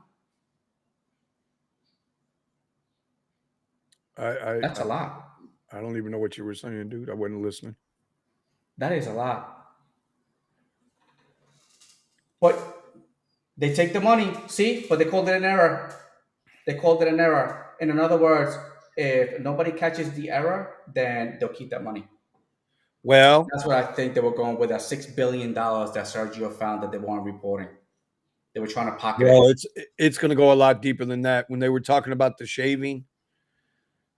I That's a lot. I don't even know what you were saying, dude. I wasn't listening. That is a lot. But they take the money, see? But they called it an error. They called it an error. In other words, if nobody catches the error, then they'll keep that money. Well, That's what I think they were going with, that $6 billion that Sergio found that they weren't reporting. They were trying to pocket it. well, it's going to go a lot deeper than that. When they were talking about the shaving,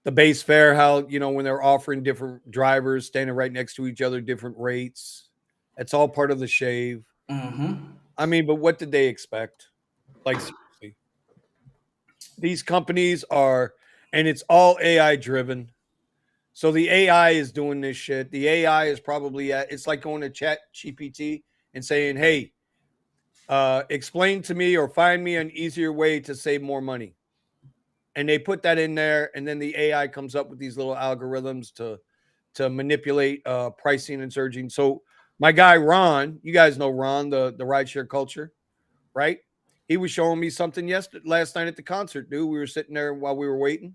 the base fare, how when they're offering different drivers standing right next to each other, different rates. That's all part of the shave. Mm-hmm. I mean, but what did they expect? Like seriously, these companies are, and it's all AI driven. So the AI is doing this shit. The AI is probably it's like going to Chat GPT and saying, "Hey, explain to me or find me an easier way to save more money." And they put that in there, and then the AI comes up with these little algorithms to manipulate pricing and surging. So my guy Ron, you guys know Ron, the rideshare culture, right? He was showing me something last night at the concert, dude. We were sitting there while we were waiting,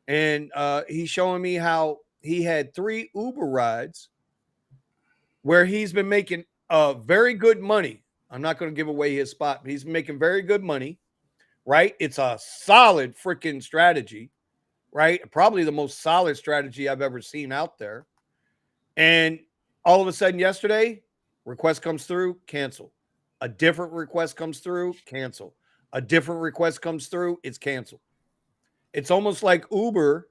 and he's showing me how he had 3 Uber rides where he's been making very good money. I'm not going to give away his spot, but he's making very good money, right? It's a solid freaking strategy, right? Probably the most solid strategy I've ever seen out there. And all of a sudden, yesterday, request comes through, cancel. A different request comes through, cancel. A different request comes through, it's canceled. It's almost like Uber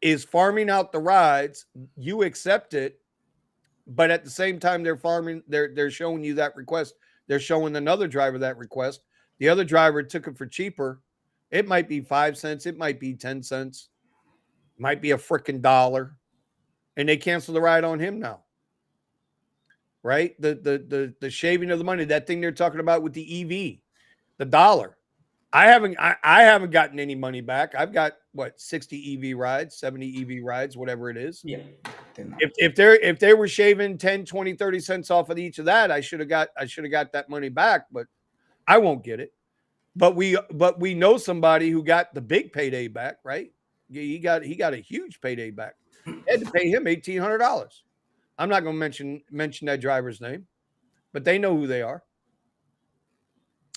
is farming out the rides. You accept it, but at the same time, they're showing you that request. They're showing another driver that request. The other driver took it for cheaper. It might be 5 cents, it might be 10 cents, it might be a freaking dollar, and they cancel the ride on him now. Right? The shaving of the money, that thing they're talking about with the EV, the dollar. I haven't gotten any money back. I've got what 60 EV rides, 70 EV rides, whatever it is. Yeah. If they were shaving 10, 20, 30 cents off of each of that, I should have got that money back, but I won't get it. But we know somebody who got the big payday back, right? He got a huge payday back. They had to pay him $1,800. I'm not going to mention that driver's name, but they know who they are.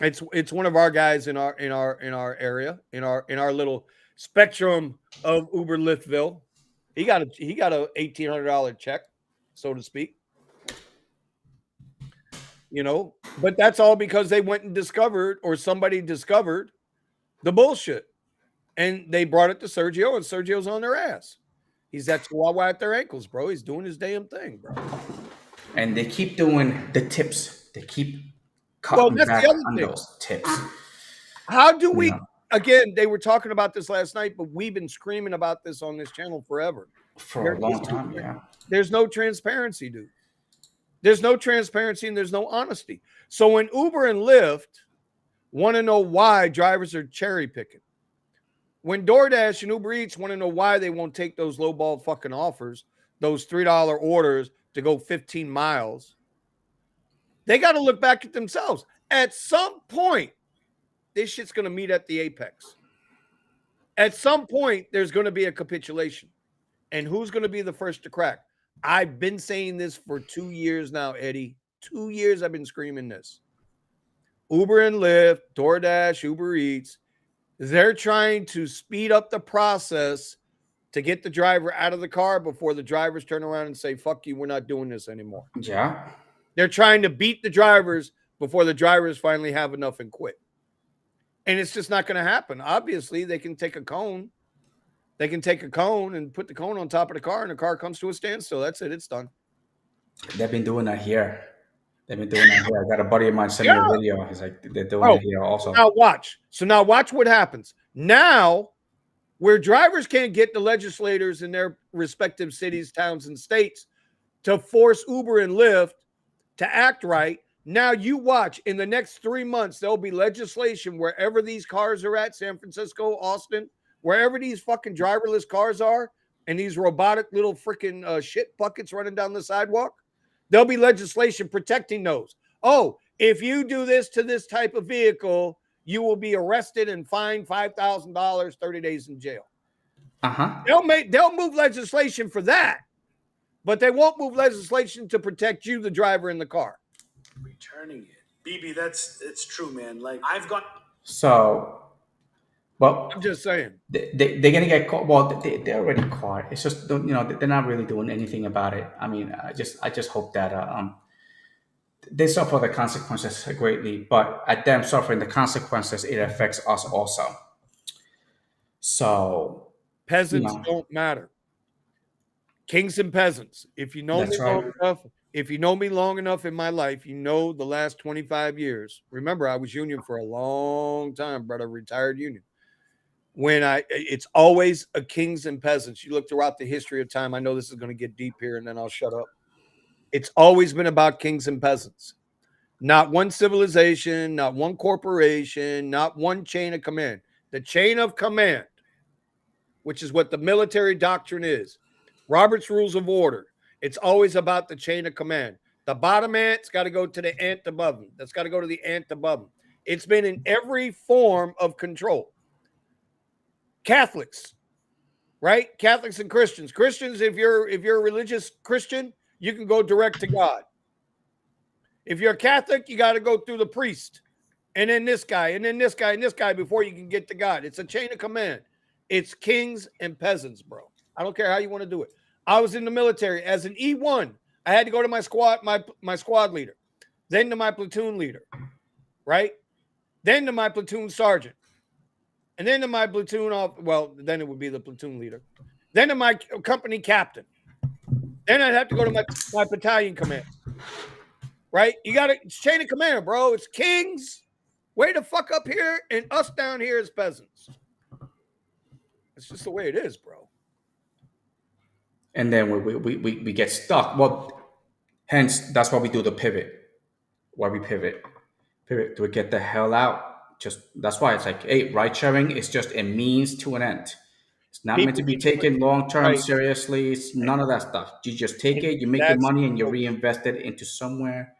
It's one of our guys in our area, in our little spectrum of Uber Lyftville. He got a $1,800 check, so to speak. But that's all because they went and discovered, or somebody discovered, the bullshit, and they brought it to Sergio, and Sergio's on their ass. He's that chihuahua at their ankles, bro. He's doing his damn thing, bro. And they keep doing the tips. They keep Well, cutting that's back the other on thing. those tips. How do we? Yeah. Again, they were talking about this last night, but we've been screaming about this on this channel forever. For a long time, yeah. There's no transparency, dude. There's no transparency and there's no honesty. So when Uber and Lyft want to know why drivers are cherry picking, when DoorDash and Uber Eats want to know why they won't take those lowball fucking offers, those $3 orders to go 15 miles, they got to look back at themselves. At some point, this shit's going to meet at the apex. At some point, there's going to be a capitulation. And who's going to be the first to crack? I've been saying this for 2 years now, Eddie. 2 years I've been screaming this. Uber and Lyft, DoorDash, Uber Eats, they're trying to speed up the process to get the driver out of the car before the drivers turn around and say, fuck you, we're not doing this anymore. Yeah. They're trying to beat the drivers before the drivers finally have enough and quit. And it's just not going to happen. Obviously, they can take a cone. They can take a cone and put the cone on top of the car, and the car comes to a standstill. That's it. It's done. They've been doing that here. They've been doing that here. I got a buddy of mine send me a video. He's like, they're doing it here also. Now watch. So now watch what happens. Now, where drivers can't get the legislators in their respective cities, towns, and states to force Uber and Lyft to act right, now you watch. In the next 3 months, there'll be legislation wherever these cars are at, San Francisco, Austin, wherever these fucking driverless cars are, and these robotic little freaking shit buckets running down the sidewalk, there'll be legislation protecting those. Oh, if you do this to this type of vehicle, you will be arrested and fined $5,000, 30 days in jail. They'll move legislation for that, but they won't move legislation to protect you, the driver in the car. Returning it, BB, it's true, man. Like I've got. So I'm Well, just saying. they're gonna get caught. Well, they're already caught. It's just they're not really doing anything about it. I mean, I just hope that they suffer the consequences greatly, but at them suffering the consequences, it affects us also. So, you Peasants know, don't matter. Kings and peasants. If you know me that's right. long enough, if you know me long enough in my life, you know the last 25 years. Remember, I was union for a long time, brother, retired union. It's always a kings and peasants. You look throughout the history of time. I know this is going to get deep here, and then I'll shut up. It's always been about kings and peasants. Not one civilization, not one corporation, not one chain of command. The chain of command, which is what the military doctrine is. Robert's Rules of Order. It's always about the chain of command. The bottom ant's got to go to the ant above them. That's got to go to the ant above them. It's been in every form of control. Catholics, right? Catholics and Christians. Christians, if you're a religious Christian, you can go direct to God. If you're a Catholic, you got to go through the priest, and then this guy, and then this guy, and this guy before you can get to God. It's a chain of command. It's kings and peasants, bro. I don't care how you want to do it. I was in the military as an E1. I had to go to my squad, my squad leader, then to my platoon leader, right? Then to my platoon sergeant, and then to my platoon off. Well, then it would be the platoon leader. Then to my company captain. Then I'd have to go to my battalion command. Right? You got to chain of command, bro. It's kings way the fuck up here, and us down here as peasants. It's just the way it is, bro. And then we get stuck. Well, hence that's why we do the pivot. Why we pivot to get the hell out. Just that's why it's like, hey, ride sharing is just a means to an end. It's not meant to People be can do it taken long term right. seriously. It's none of that stuff. You just take And it, you make your that's money, and you reinvest it into somewhere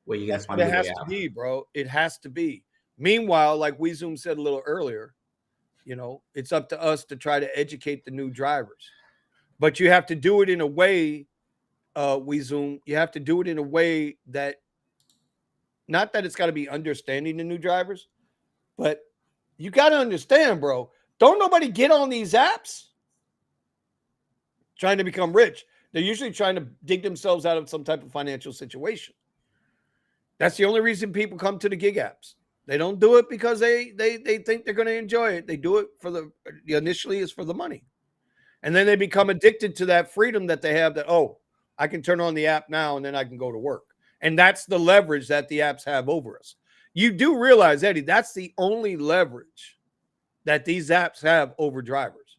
where you're gonna what find it your way has to out. be, bro. It has to be. Meanwhile, like Zoom said a little earlier, it's up to us to try to educate the new drivers. But you have to do it in a way, Zoom. You have to do it in a way that not that it's got to be understanding the new drivers, but you got to understand, bro. Don't nobody get on these apps trying to become rich. They're usually trying to dig themselves out of some type of financial situation. That's the only reason people come to the gig apps. They don't do it because they think they're going to enjoy it. They do it for initially is for the money. And then they become addicted to that freedom that they have that, oh, I can turn on the app now and then I can go to work. And that's the leverage that the apps have over us. You do realize, Eddie, that's the only leverage that these apps have over drivers.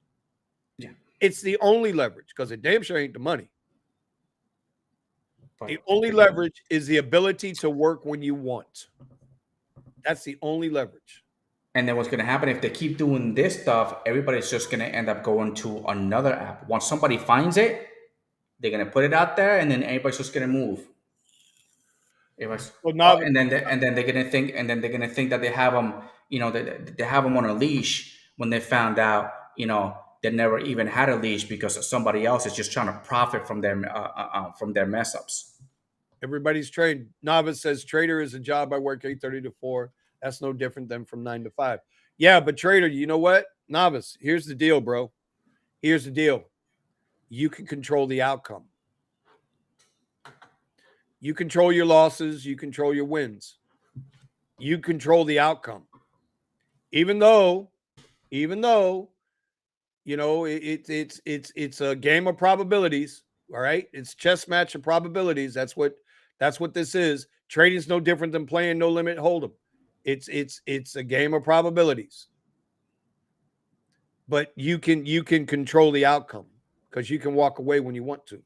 Yeah. It's the only leverage because it damn sure ain't the money. But The only leverage is the ability to work when you want. That's the only leverage. and then what's gonna happen if they keep doing this stuff? Everybody's just gonna end up going to another app. Once somebody finds it, they're gonna put it out there, and then everybody's just gonna move. Everybody's, Well, oh, now, and then they're gonna think that they have them, they have them on a leash when they found out, they never even had a leash because somebody else is just trying to profit from their mess ups. everybody's trained. Novice says trader is a job I work 8:30 to 4. That's no different than from 9 to 5. Yeah, but trader, you know what? Novice, here's the deal, bro. Here's the deal. You can control the outcome. You control your losses, you control your wins. You control the outcome. Even though, it's a game of probabilities. All right, it's chess match of probabilities. That's what this is. Trading is no different than playing no limit hold'em. It's a game of probabilities. But you can control the outcome because you can walk away when you want to.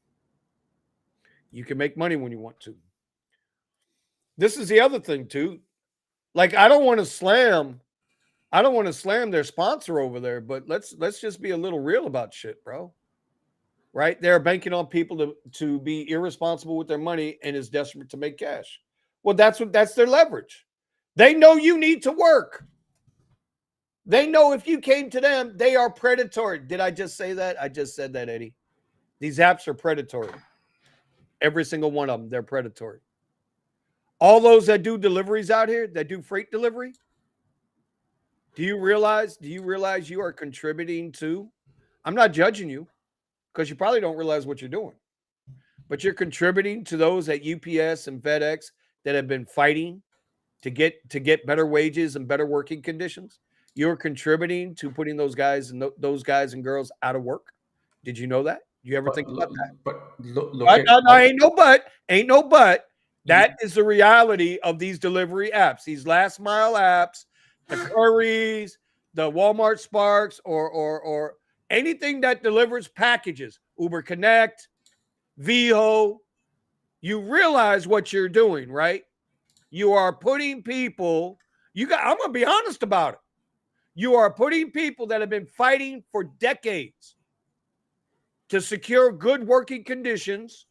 You can make money when you want to. This is the other thing too. Like I don't want to slam their sponsor over there, but let's just be a little real about shit, bro. Right? They're banking on people to be irresponsible with their money and is desperate to make cash. Well, that's their leverage. They know you need to work. They know if you came to them, they are predatory. Did I just say that? I just said that, Eddie. These apps are predatory. Every single one of them, they're predatory. All those that do deliveries out here, that do freight delivery, Do you realize you are contributing to? I'm not judging you because you probably don't realize what you're doing, but you're contributing to those at UPS and FedEx that have been fighting to get better wages and better working conditions. You're contributing to putting those guys and those guys and girls out of work. Did you know that? Do you ever think about that? But look at No, ain't no but. Ain't no but. That is the reality of these delivery apps, these last mile apps, the Currys, the Walmart Sparks, or anything that delivers packages, Uber Connect, Viho. You realize what you're doing, right? You are putting people, I'm gonna be honest about it. You are putting people that have been fighting for decades to secure good working conditions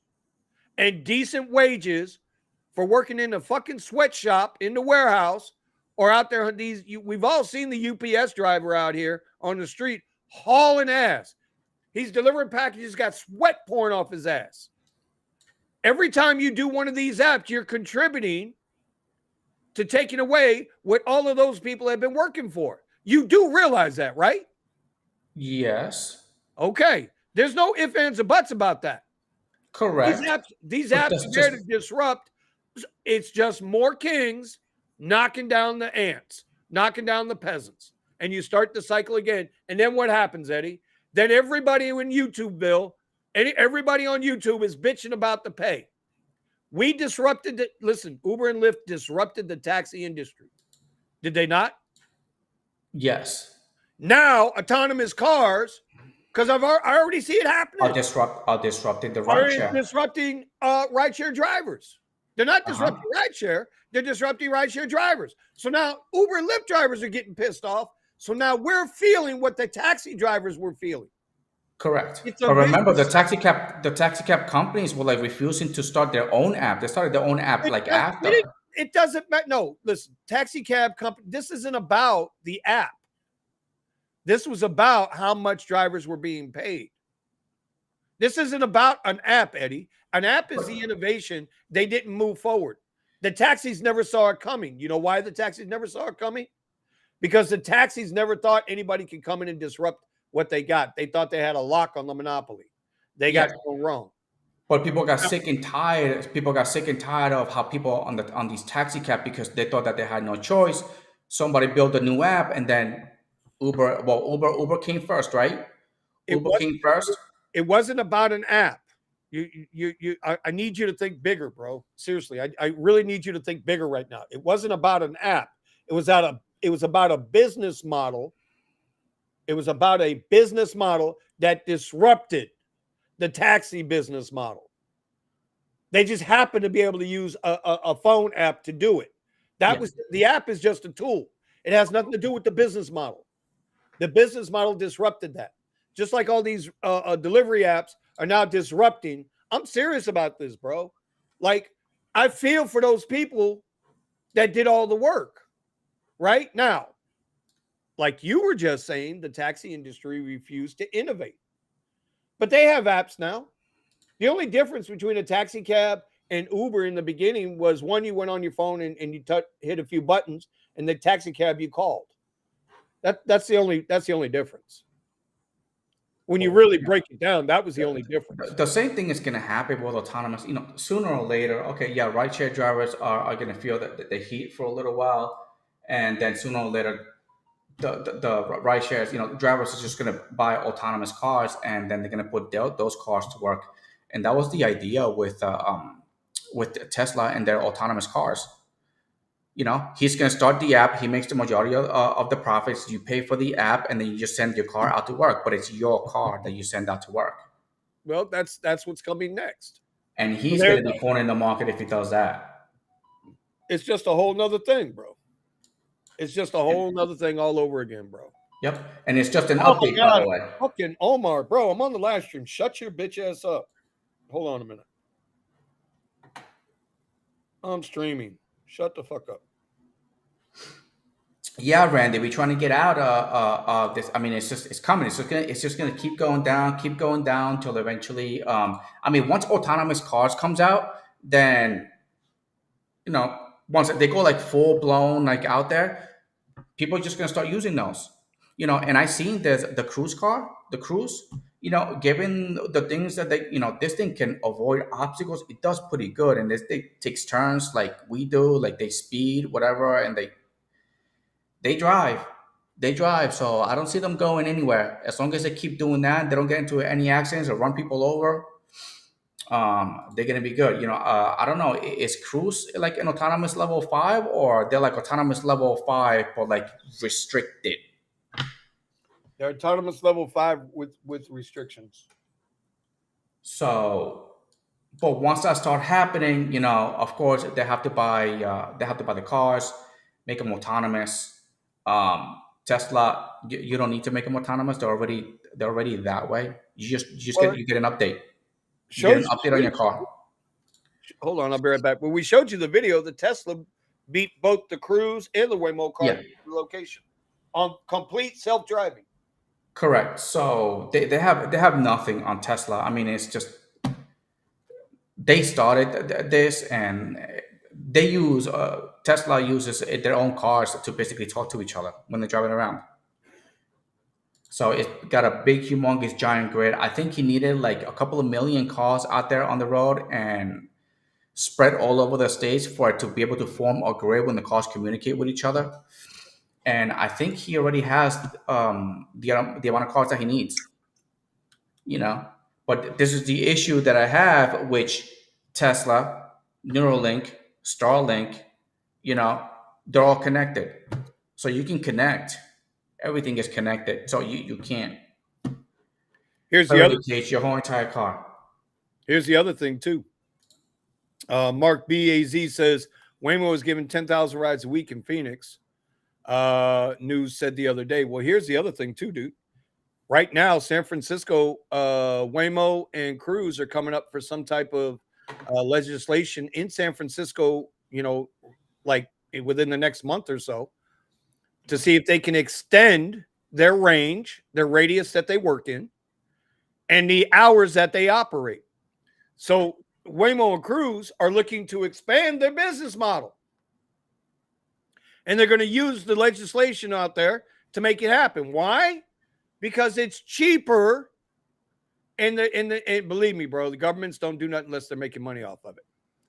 and decent wages for working in a fucking sweatshop in the warehouse or out there. We've all seen the UPS driver out here on the street hauling ass. He's delivering packages, got sweat pouring off his ass. Every time you do one of these apps, you're contributing to taking away what all of those people have been working for. You do realize that, right? yes, Okay. There's no ifs, ands, or buts about that. correct. These But apps that's are there just to disrupt. It's just more kings knocking down the ants, knocking down the peasants. And you start the cycle again. And then what happens, Eddie? Then everybody in YouTube, everybody on YouTube is bitching about the pay. We disrupted it. Listen, Uber and Lyft disrupted the taxi industry. Did they not? yes. Now, autonomous cars, because I already see it happening, Are disrupting the are rideshare. disrupting rideshare drivers. They're not disrupting rideshare. They're disrupting rideshare drivers. So now Uber and Lyft drivers are getting pissed off. So now we're feeling what the taxi drivers were feeling. Correct. It's a But remember, vicious- the taxi cab companies were like refusing to start their own app. They started their own app like after. It doesn't matter. No, listen, taxi cab company. This isn't about the app. This was about how much drivers were being paid. This isn't about an app, Eddie. An app is the innovation. They didn't move forward. The taxis never saw it coming. You know why the taxis never saw it coming? Because the taxis never thought anybody could come in and disrupt what they got. They thought they had a lock on the monopoly. They got so wrong. But people got sick and tired. People got sick and tired of how people on these taxi cab, because they thought that they had no choice. Somebody built a new app, and then Uber came first, right? Uber came first. It wasn't about an app. I need you to think bigger, bro. Seriously, I really need you to think bigger right now. It wasn't about an app. It was about a business model. It was about a business model that disrupted the taxi business model. They just happened to be able to use a phone app to do it. The app is just a tool. It has nothing to do with the business model. The business model disrupted that. Just like all these delivery apps are now disrupting. I'm serious about this, bro. Like, I feel for those people that did all the work. Right now, like you were just saying, the taxi industry refused to innovate. But they have apps now. The only difference between a taxi cab and Uber in the beginning was one, you went on your phone and you hit a few buttons, and the taxi cab you called. That's the only difference. When you really break it down, that was the only difference. The same thing is going to happen with autonomous. Sooner or later, okay, yeah, rideshare drivers are going to feel the heat for a little while, and then sooner or later, the ride shares, drivers are just going to buy autonomous cars, and then they're going to put those cars to work. And that was the idea with Tesla and their autonomous cars. He's going to start the app. He makes the majority of the profits. You pay for the app, and then you just send your car out to work. But it's your car that you send out to work. Well, that's what's coming next. And he's going to be cornering the market if he does that. It's just a whole nother thing, bro. It's just a whole nother thing all over again, bro. Yep. And it's just an update, by the way. Fucking Omar, bro. I'm on the live stream. Shut your bitch ass up. Hold on a minute. I'm streaming. Shut the fuck up. Yeah, Randy, we're trying to get out of this. I mean, it's coming. It's just gonna keep going down till eventually. Once autonomous cars comes out, then once they go like full blown like out there, People are just gonna start using those. And I seen there's the cruise car, the cruise. Given the things that this thing can avoid obstacles, it does pretty good, and this thing takes turns like we do, like they speed, whatever, and they drive. They drive, so I don't see them going anywhere. As long as they keep doing that, they don't get into any accidents or run people over. They're gonna be good. I don't know. Is Cruise like an autonomous level 5, or they're like autonomous level 5 but like restricted? They're autonomous level 5 with restrictions. So, but once that start happening, of course they have to buy the cars, make them autonomous. Tesla, you don't need to make them autonomous. They're already that way. You just Well, get an update. You get shows an you update the on your video. car. Hold on, I'll be right back. When we showed you the video, the Tesla beat both the Cruise and the Waymo car Yeah. to the location on complete self-driving. Correct. So they have nothing on Tesla. I mean, it's just they started this, and they use Tesla uses their own cars to basically talk to each other when they're driving around. So it got a big, humongous, giant grid. I think he needed like a couple of million cars out there on the road and spread all over the states for it to be able to form a grid when the cars communicate with each other. And I think he already has the amount of cars that he needs. you know. But this is the issue that I have, which Tesla, Neuralink, Starlink, you know, they're all connected. So you can connect. Everything is connected. So you can't Here's the other. cage your whole entire car. Here's the other thing too. Mark BAZ says Waymo is giving 10,000 rides a week in Phoenix. News said the other day. Well, here's the other thing too, dude. Right now, San Francisco, Waymo and Cruise are coming up for some type of legislation in San Francisco, like within the next month or so, to see if they can extend their range, their radius that they work in, and the hours that they operate. So Waymo and Cruise are looking to expand their business model. And they're going to use the legislation out there to make it happen. Why? Because it's cheaper. And believe me, bro, the governments don't do nothing unless they're making money off of it.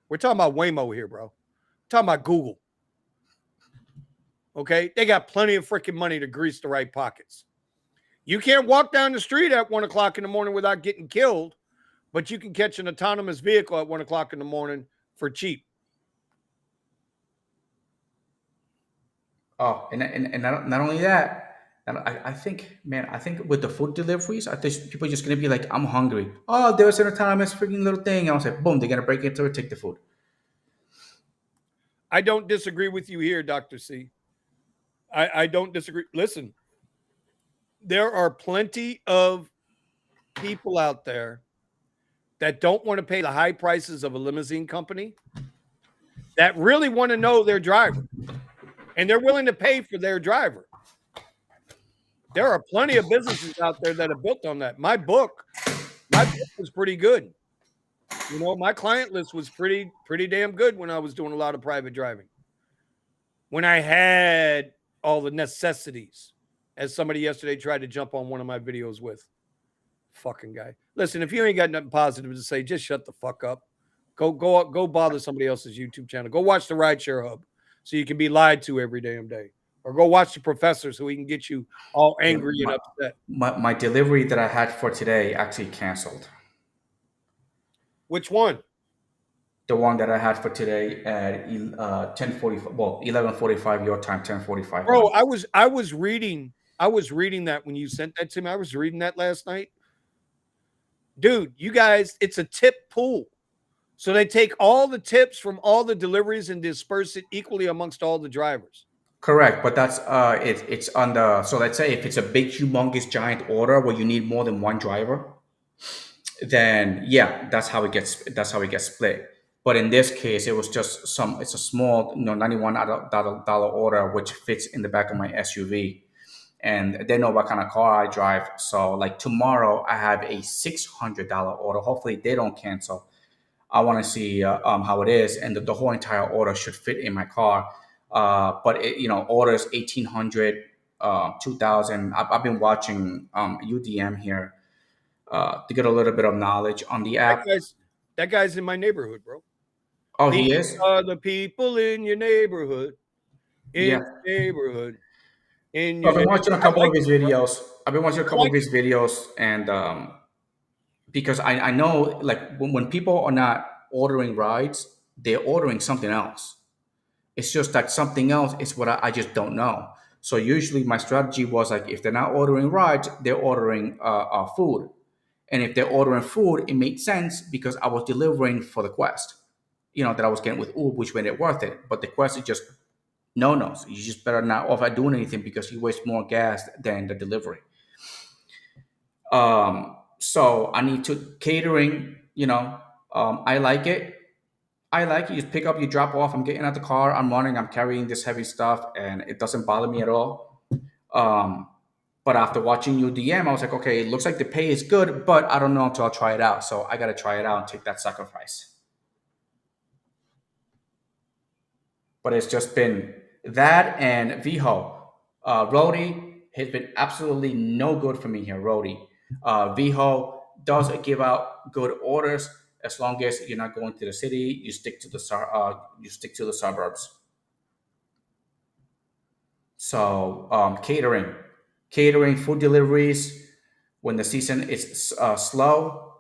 We're talking about Waymo here, bro. We're talking about Google. Okay? They got plenty of freaking money to grease the right pockets. You can't walk down the street at 1 o'clock in the morning without getting killed, but you can catch an autonomous vehicle at 1 o'clock in the morning for cheap. Oh, and not only that, and I think, man, I think with the food deliveries, I think people are just gonna be like, I'm hungry. Oh, there's an autonomous freaking little thing. And I was like, boom, they're gonna break into it, take the food. I don't disagree with you here, Dr. C. I don't disagree. Listen, there are plenty of people out there that don't want to pay the high prices of a limousine company that really want to know their driver, and they're willing to pay for their driver. There are plenty of businesses out there that are built on that. My book was pretty good. My client list was pretty damn good when I was doing a lot of private driving. When I had all the necessities, as somebody yesterday tried to jump on one of my videos with. Fucking guy. Listen, if you ain't got nothing positive to say, just shut the fuck up. Go bother somebody else's YouTube channel. Go watch the Rideshare Hub so you can be lied to every damn day. Or go watch the professor so he can get you all angry and upset. My delivery that I had for today actually canceled. Which one? The one that I had for today at 10:45. Well, 11:45 your time, 10:45. Bro, I was reading that when you sent that to me. I was reading that last night. Dude, you guys, it's a tip pool. So they take all the tips from all the deliveries and disperse it equally amongst all the drivers. Correct, but that's it's on the. So let's say if it's a big, humongous, giant order where you need more than one driver, then yeah, that's how it gets split. But in this case, it was just it's a small, $91 order which fits in the back of my SUV, and they know what kind of car I drive. So like tomorrow, I have a $600 order. Hopefully, they don't cancel. I want to see how it is, and the whole entire order should fit in my car. but it, orders 1,800, 2,000. I've been watching UDM here to get a little bit of knowledge on the That app. guy's that guy's in my neighborhood, bro. Oh, These he is. are the people in your neighborhood, in Yeah. your neighborhood, in So your I've been neighborhood. watching a I couple like of his it, bro. videos. I've been watching a I couple like of it. his videos, and because I know, like, when people are not ordering rides, they're ordering something else. It's just that something else is what I just don't know. So usually my strategy was like, if they're not ordering rides, they're ordering food. And if they're ordering food, it made sense because I was delivering for the Quest, that I was getting with Uber, which made it worth it. But the Quest is just no. So you just better not offer doing anything because you waste more gas than the delivery. So I need to catering. I like it. I like it. You pick up, you drop off. I'm getting out the car. I'm running. I'm carrying this heavy stuff, and it doesn't bother me at all. Um, but after watching UDM, I was like, okay, it looks like the pay is good, but I don't know until I try it out. So I got to try it out and take that sacrifice. But it's just been that and Viho. Rody has been absolutely no good for me here, Rody. Viho does give out good orders as long as you're not going to the city. You stick to the suburbs. So catering, food deliveries when the season is slow.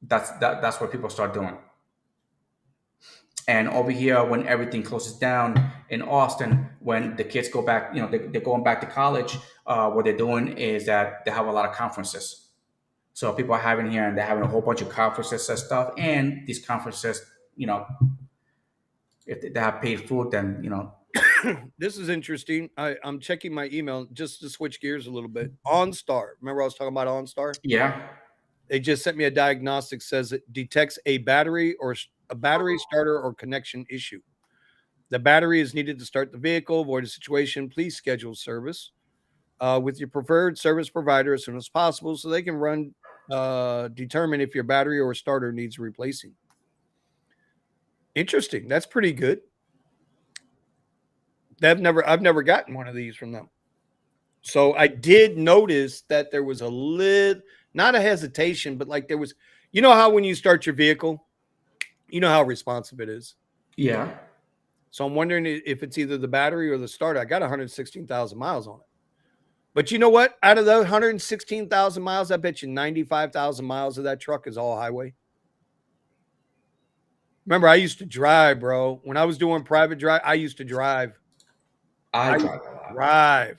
That's what people start doing. And over here, when everything closes down in Austin, when the kids go back, they're going back to college. What they're doing is that they have a lot of conferences. So people are having here, and they're having a whole bunch of conferences and stuff. And these conferences, if they have paid food, then This is interesting. I'm checking my email just to switch gears a little bit. OnStar. Remember I was talking about OnStar? yeah, They just sent me a diagnostic says it detects a battery starter or connection issue. The battery is needed to start the vehicle. Avoid a situation. Please schedule service with your preferred service provider as soon as possible so they can determine if your battery or starter needs replacing. Interesting. That's pretty good. I've never gotten one of these from them. So I did notice that there was not a hesitation, but like there was, how when you start your vehicle, you know how responsive it is. yeah. So I'm wondering if it's either the battery or the starter. I got 116,000 miles on it. But you know what? Out of those 116,000 miles, I bet you 95,000 miles of that truck is all highway. Remember, I used to drive, bro. When I was doing private drive, I used to drive. I I drive a lot. drive.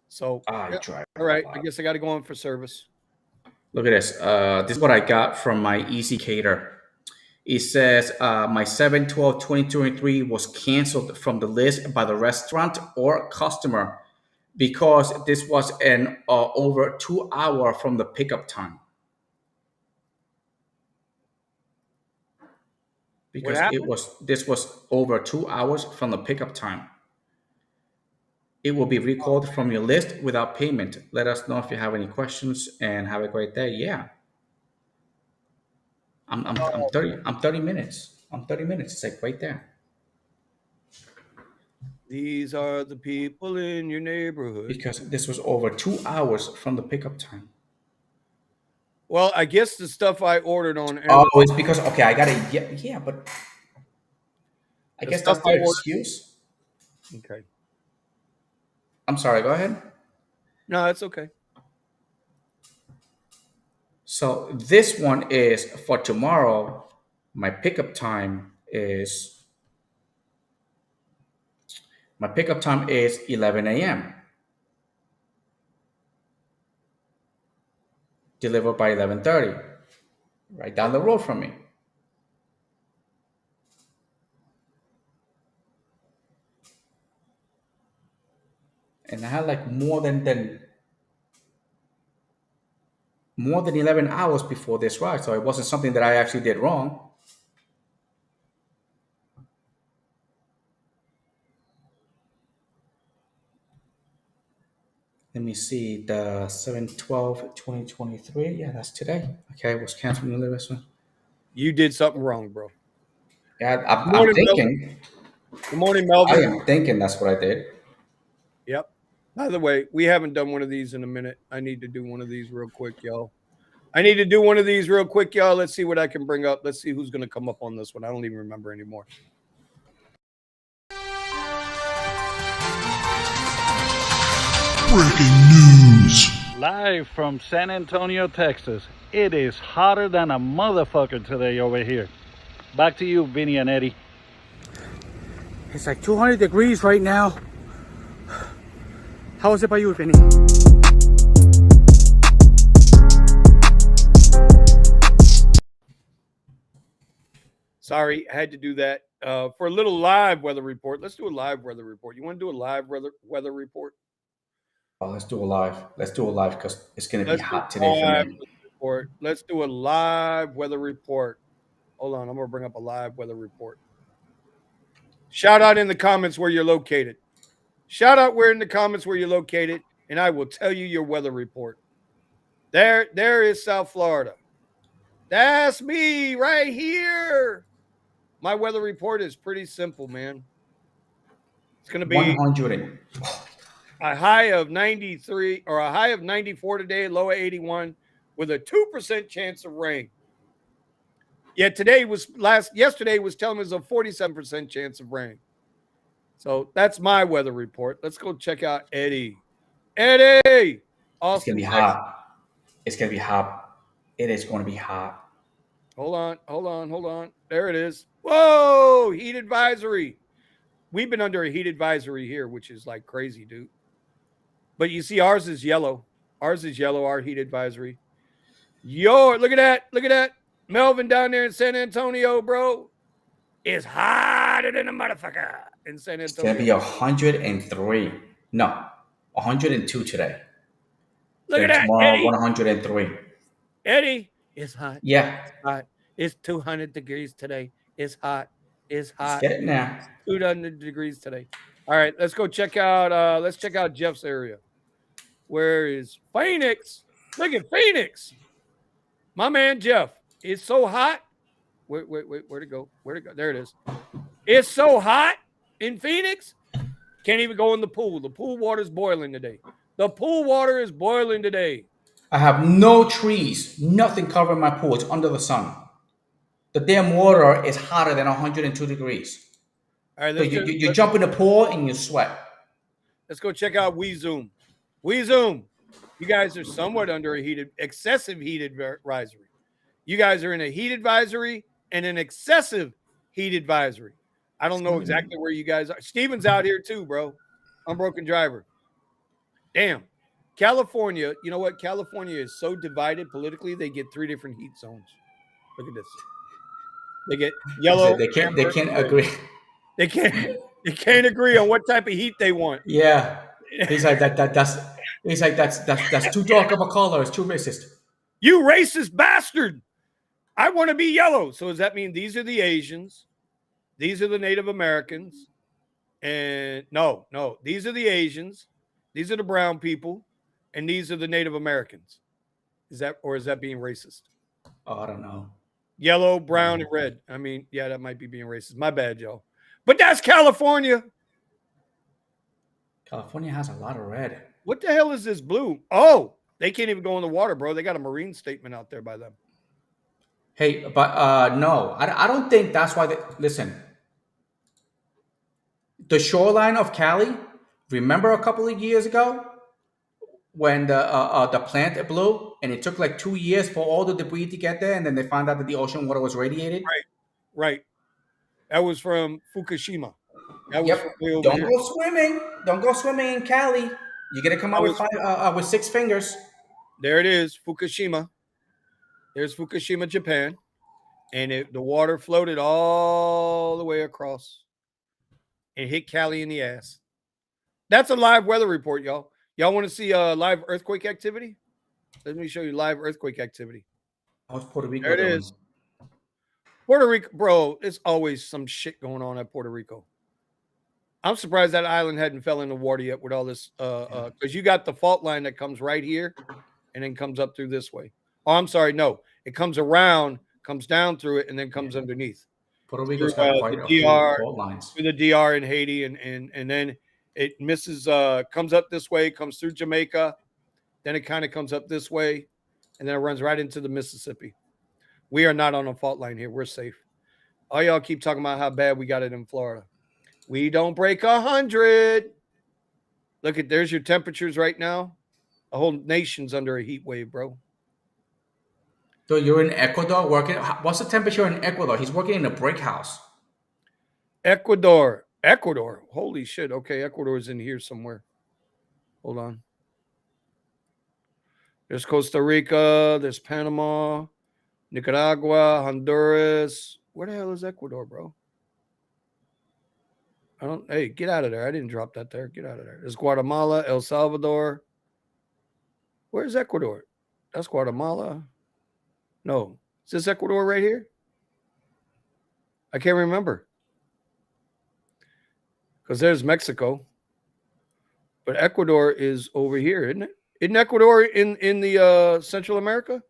So, I yeah. drive All a right. I lot. guess I got to go in for service. Look at this. This is what I got from my Easy Cater. It says my 7/12/2023 was canceled from the list by the restaurant or customer because this was an over 2 hour from the pickup time. What Because happened? this was over 2 hours from the pickup time. It will be Oh, recalled from your list without payment. Let us know if you have any questions and have a great day. Yeah, I'm 30. I'm 30 minutes. I'm 30 minutes. It's like right there. these are the people in your neighborhood. Because this was over 2 hours from the pickup time. Well, I guess the stuff I ordered on Oh, Amazon, it's because okay, I got to yeah, but I the guess stuff that's I their ordered. excuse. Okay. I'm sorry. Go ahead. No, that's okay. So this one is for tomorrow. Is my pickup time is 11 a.m. Delivered by 11:30, right down the road from me. And I had like more than 11 hours before this ride, so it wasn't something that I actually did wrong. Let me see, the 7/12/2023. Yeah, that's today. Okay, it was canceled in the list. You did something wrong, bro. Yeah, You I'm want to know? thinking. Good morning, I Melvin. am thinking that's what I did. Yep. By the way, we haven't done one of these in a minute. I need to do one of these real quick, y'all. Let's see what I can bring up. Let's see who's going to come up on this one. I don't even remember anymore. Breaking news. Live from San Antonio, Texas. It is hotter than a motherfucker today over here. Back to you, Vinny and Eddie. It's like 200 degrees right now. How is it by you, Vinny? Sorry, I had to do that for a little live weather report. Let's do a live weather report. You want to do a live weather report? Oh, let's do a live. Let's do a live because it's going to be Let's do hot a today for live me. report. Let's do a live weather report. Hold on, I'm going to bring up a live weather report. Shout out in the comments where you're located. And I will tell you your weather report. There is South Florida. That's me right here. My weather report is pretty simple, man. It's going to be 100. a high of 93 or a high of 94 today, low of 81 with a 2% chance of rain. Yet yesterday was telling us a 47% chance of rain. So that's my weather report. Let's go check out Eddie. Eddie! It's Austin, going to be Texas. hot. It's going to be hot. It is going to be hot. Hold on. There it is. Whoa! Heat advisory. We've been under a heat advisory here, which is like crazy, dude. But you see, ours is yellow. Our heat advisory. Look at that. Melvin down there in San Antonio, bro. It's hotter than a motherfucker in San It's going to be Antonio. 103. No, 102 today. Look at Then that, tomorrow, Eddie. 103. Eddie, it's hot. Yeah. It's hot. It's 200 degrees today. It's hot. Let's get it now. 200 degrees today. All right, let's go check out. Let's check out Jeff's area. Where is Phoenix? Look at Phoenix. My man Jeff. It's so hot. Wait. Where'd it go? There it is. It's so hot in Phoenix. Can't even go in the pool. The pool water's boiling today. I have no trees, nothing covering my pool. It's under the sun. The damn water is hotter than 102 degrees. All right, So you jump in the pool and you sweat. Let's go check out WeZoom. WeZoom, you guys are somewhat under a excessive heat advisory. You guys are in a heat advisory and an excessive heat advisory. I don't know exactly where you guys are. Steven's out here too, bro. Unbroken driver. Damn. California, you know what? California is so divided politically, they get 3 different heat zones. Look at this. They get yellow. They can't agree. They can't agree on what type of heat they want. Yeah. He's like that's too dark of a color. It's too racist. You racist bastard. I want to be yellow. So does that mean these are the Asians? These are the Native Americans? And no, these are the Asians. These are the brown people. And these are the Native Americans. Is that being racist? Oh, I don't know. Yellow, brown, and red. I mean, yeah, that might be being racist. My bad, y'all. But that's California. California has a lot of red. What the hell is this blue? Oh, they can't even go in the water, bro. They got a marine statement out there by them. Hey, but no, I don't think that's why listen. The shoreline of Cali, remember a couple of years ago when the plant blew and it took like 2 years for all the debris to get there, and then they found out that the ocean water was radiated? Right. That was from Fukushima. That was Yep. from way over Don't here. go swimming. Don't go swimming in Cali. You're gonna come out with 6 fingers. There it is, Fukushima. There's Fukushima, Japan. And the water floated all the way across and hit Cali in the ass. That's a live weather report, y'all. Y'all want to see live earthquake activity? Let me show you live earthquake activity. How's Puerto Rico There it doing? is. Puerto Rico, bro, there's always some shit going on at Puerto Rico. I'm surprised that island hadn't fell in the water yet with all this, because you got the fault line that comes right here and then comes up through this way. Oh, I'm sorry, no. It comes around, comes down through it, and then comes underneath. Puerto Rico's through got quite the a few DR, fault lines. through the DR and Haiti, and then it misses, comes up this way, comes through Jamaica, then it kind of comes up this way, and then it runs right into the Mississippi. We are not on a fault line here. We're safe. All y'all keep talking about how bad we got it in Florida. We don't break 100. Look at, there's your temperatures right now. The whole nation's under a heat wave, bro. So you're in Ecuador working. What's the temperature in Ecuador? He's working in a brick house. Ecuador. Holy shit. Okay, Ecuador's in here somewhere. Hold on. There's Costa Rica. There's Panama, Nicaragua, Honduras. Where the hell is Ecuador, bro? Hey, get out of there. I didn't drop that there. Get out of there. There's Guatemala, El Salvador. Where's Ecuador? That's Guatemala. No. Is this Ecuador right here? I can't remember. Because there's Mexico. But Ecuador is over here, isn't it? Isn't Ecuador in the Central America?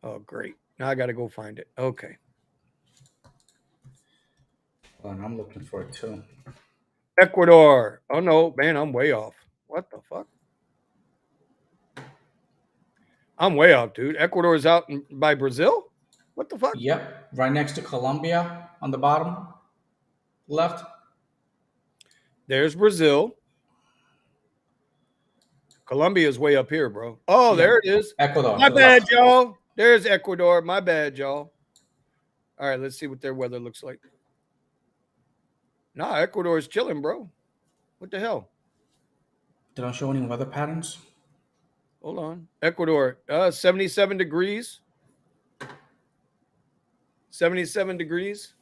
Oh, great. Now I got to go find it. Okay. Well, I'm looking for it too. Ecuador. Oh, no. Man, I'm way off. What the fuck? I'm way off, dude. Ecuador is out by Brazil? What the fuck? Yep, right next to Colombia on the bottom left. There's Brazil. Colombia is way up here, bro. Oh, Yeah. there it is. Ecuador. My to the bad, left. y'all. There's Ecuador. My bad, y'all. All right, let's see what their weather looks like. Nah, Ecuador is chilling, bro. What the hell? They don't show any weather patterns. Hold on. Ecuador, 77 degrees. 77 degrees.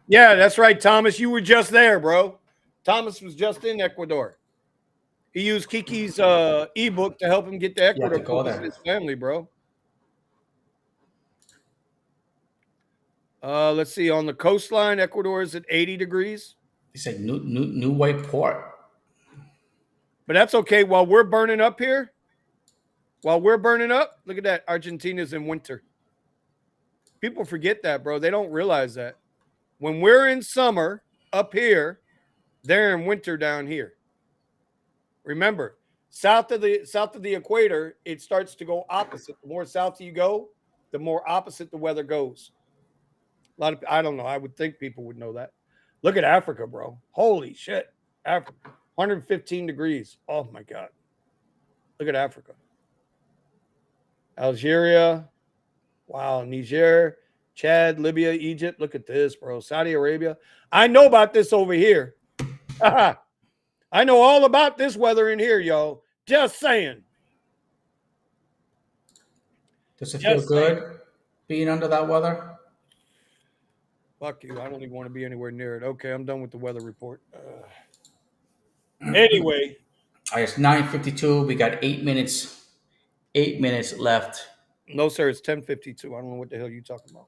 Yeah, that's right, Thomas. You were just there, bro. Thomas was just in Ecuador. He used Kiki's ebook to help him get to Ecuador to go with there. his family, bro. Let's see. On the coastline, Ecuador is at 80 degrees. He said new white port. But that's okay. While we're burning up here, look at that. Argentina's in winter. People forget that, bro. They don't realize that. When we're in summer up here, they're in winter down here. Remember, south of the equator, it starts to go opposite. The more south you go, the more opposite the weather goes. I don't know. I would think people would know that. Look at Africa, bro. Holy shit. Africa, 115 degrees. Oh my God. Look at Africa. Algeria. Wow. Niger, Chad, Libya, Egypt. Look at this, bro. Saudi Arabia. I know about this over here. I know all about this weather in here, yo. Just saying. Does it feel good being under that weather? Fuck you. I don't even want to be anywhere near it. Okay, I'm done with the weather report. Anyway. All right, it's 9:52. We got 8 minutes. 8 minutes left. No, sir. It's 10:52. I don't know what the hell you're talking about.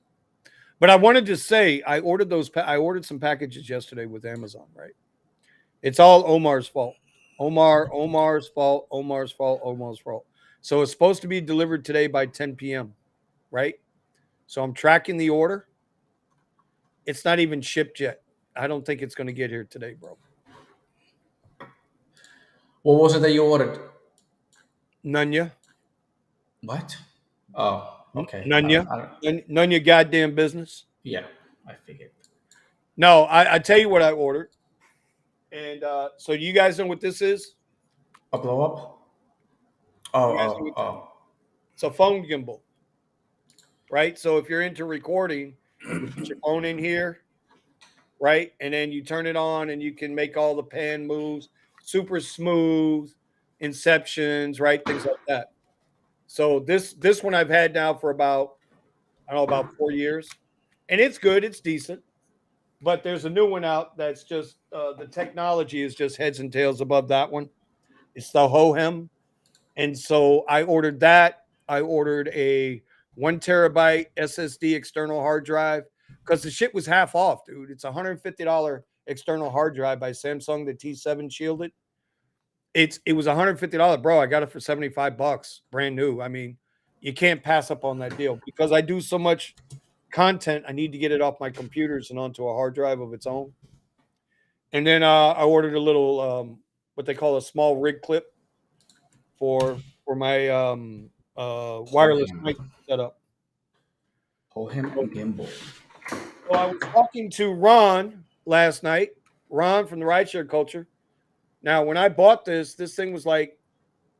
But I wanted to say I ordered some packages yesterday with Amazon, right? It's all Omar's fault. Omar's fault. So it's supposed to be delivered today by 10 p.m., right? So I'm tracking the order. It's not even shipped yet. I don't think it's going to get here today, bro. What was it that you ordered? None. What? Oh, okay. None your goddamn business. Yeah, I figured. No, I tell you what I ordered. And so you guys know what this is? A blow up? Oh. It's a phone gimbal, right? So if you're into recording, you put your phone in here, right? And then you turn it on and you can make all the pan moves, super smooth, inceptions, right? Things like that. So this one I've had now for about 4 years. And it's good. It's decent. But there's a new one out that's just the technology is just heads and tails above that one. It's the Hohem. And so I ordered that. I ordered a 1 terabyte SSD external hard drive because the shit was half off, dude. It's $150 external hard drive by Samsung, the T7 shielded. It was $150, bro. I got it for $75, brand new. I mean, you can't pass up on that deal because I do so much content. I need to get it off my computers and onto a hard drive of its own. And then I ordered a little what they call a small rig clip for my wireless mic setup. Hold him and gimbal. So I was talking to Ron last night. Ron from the Rideshare Culture. Now, when I bought this thing was like,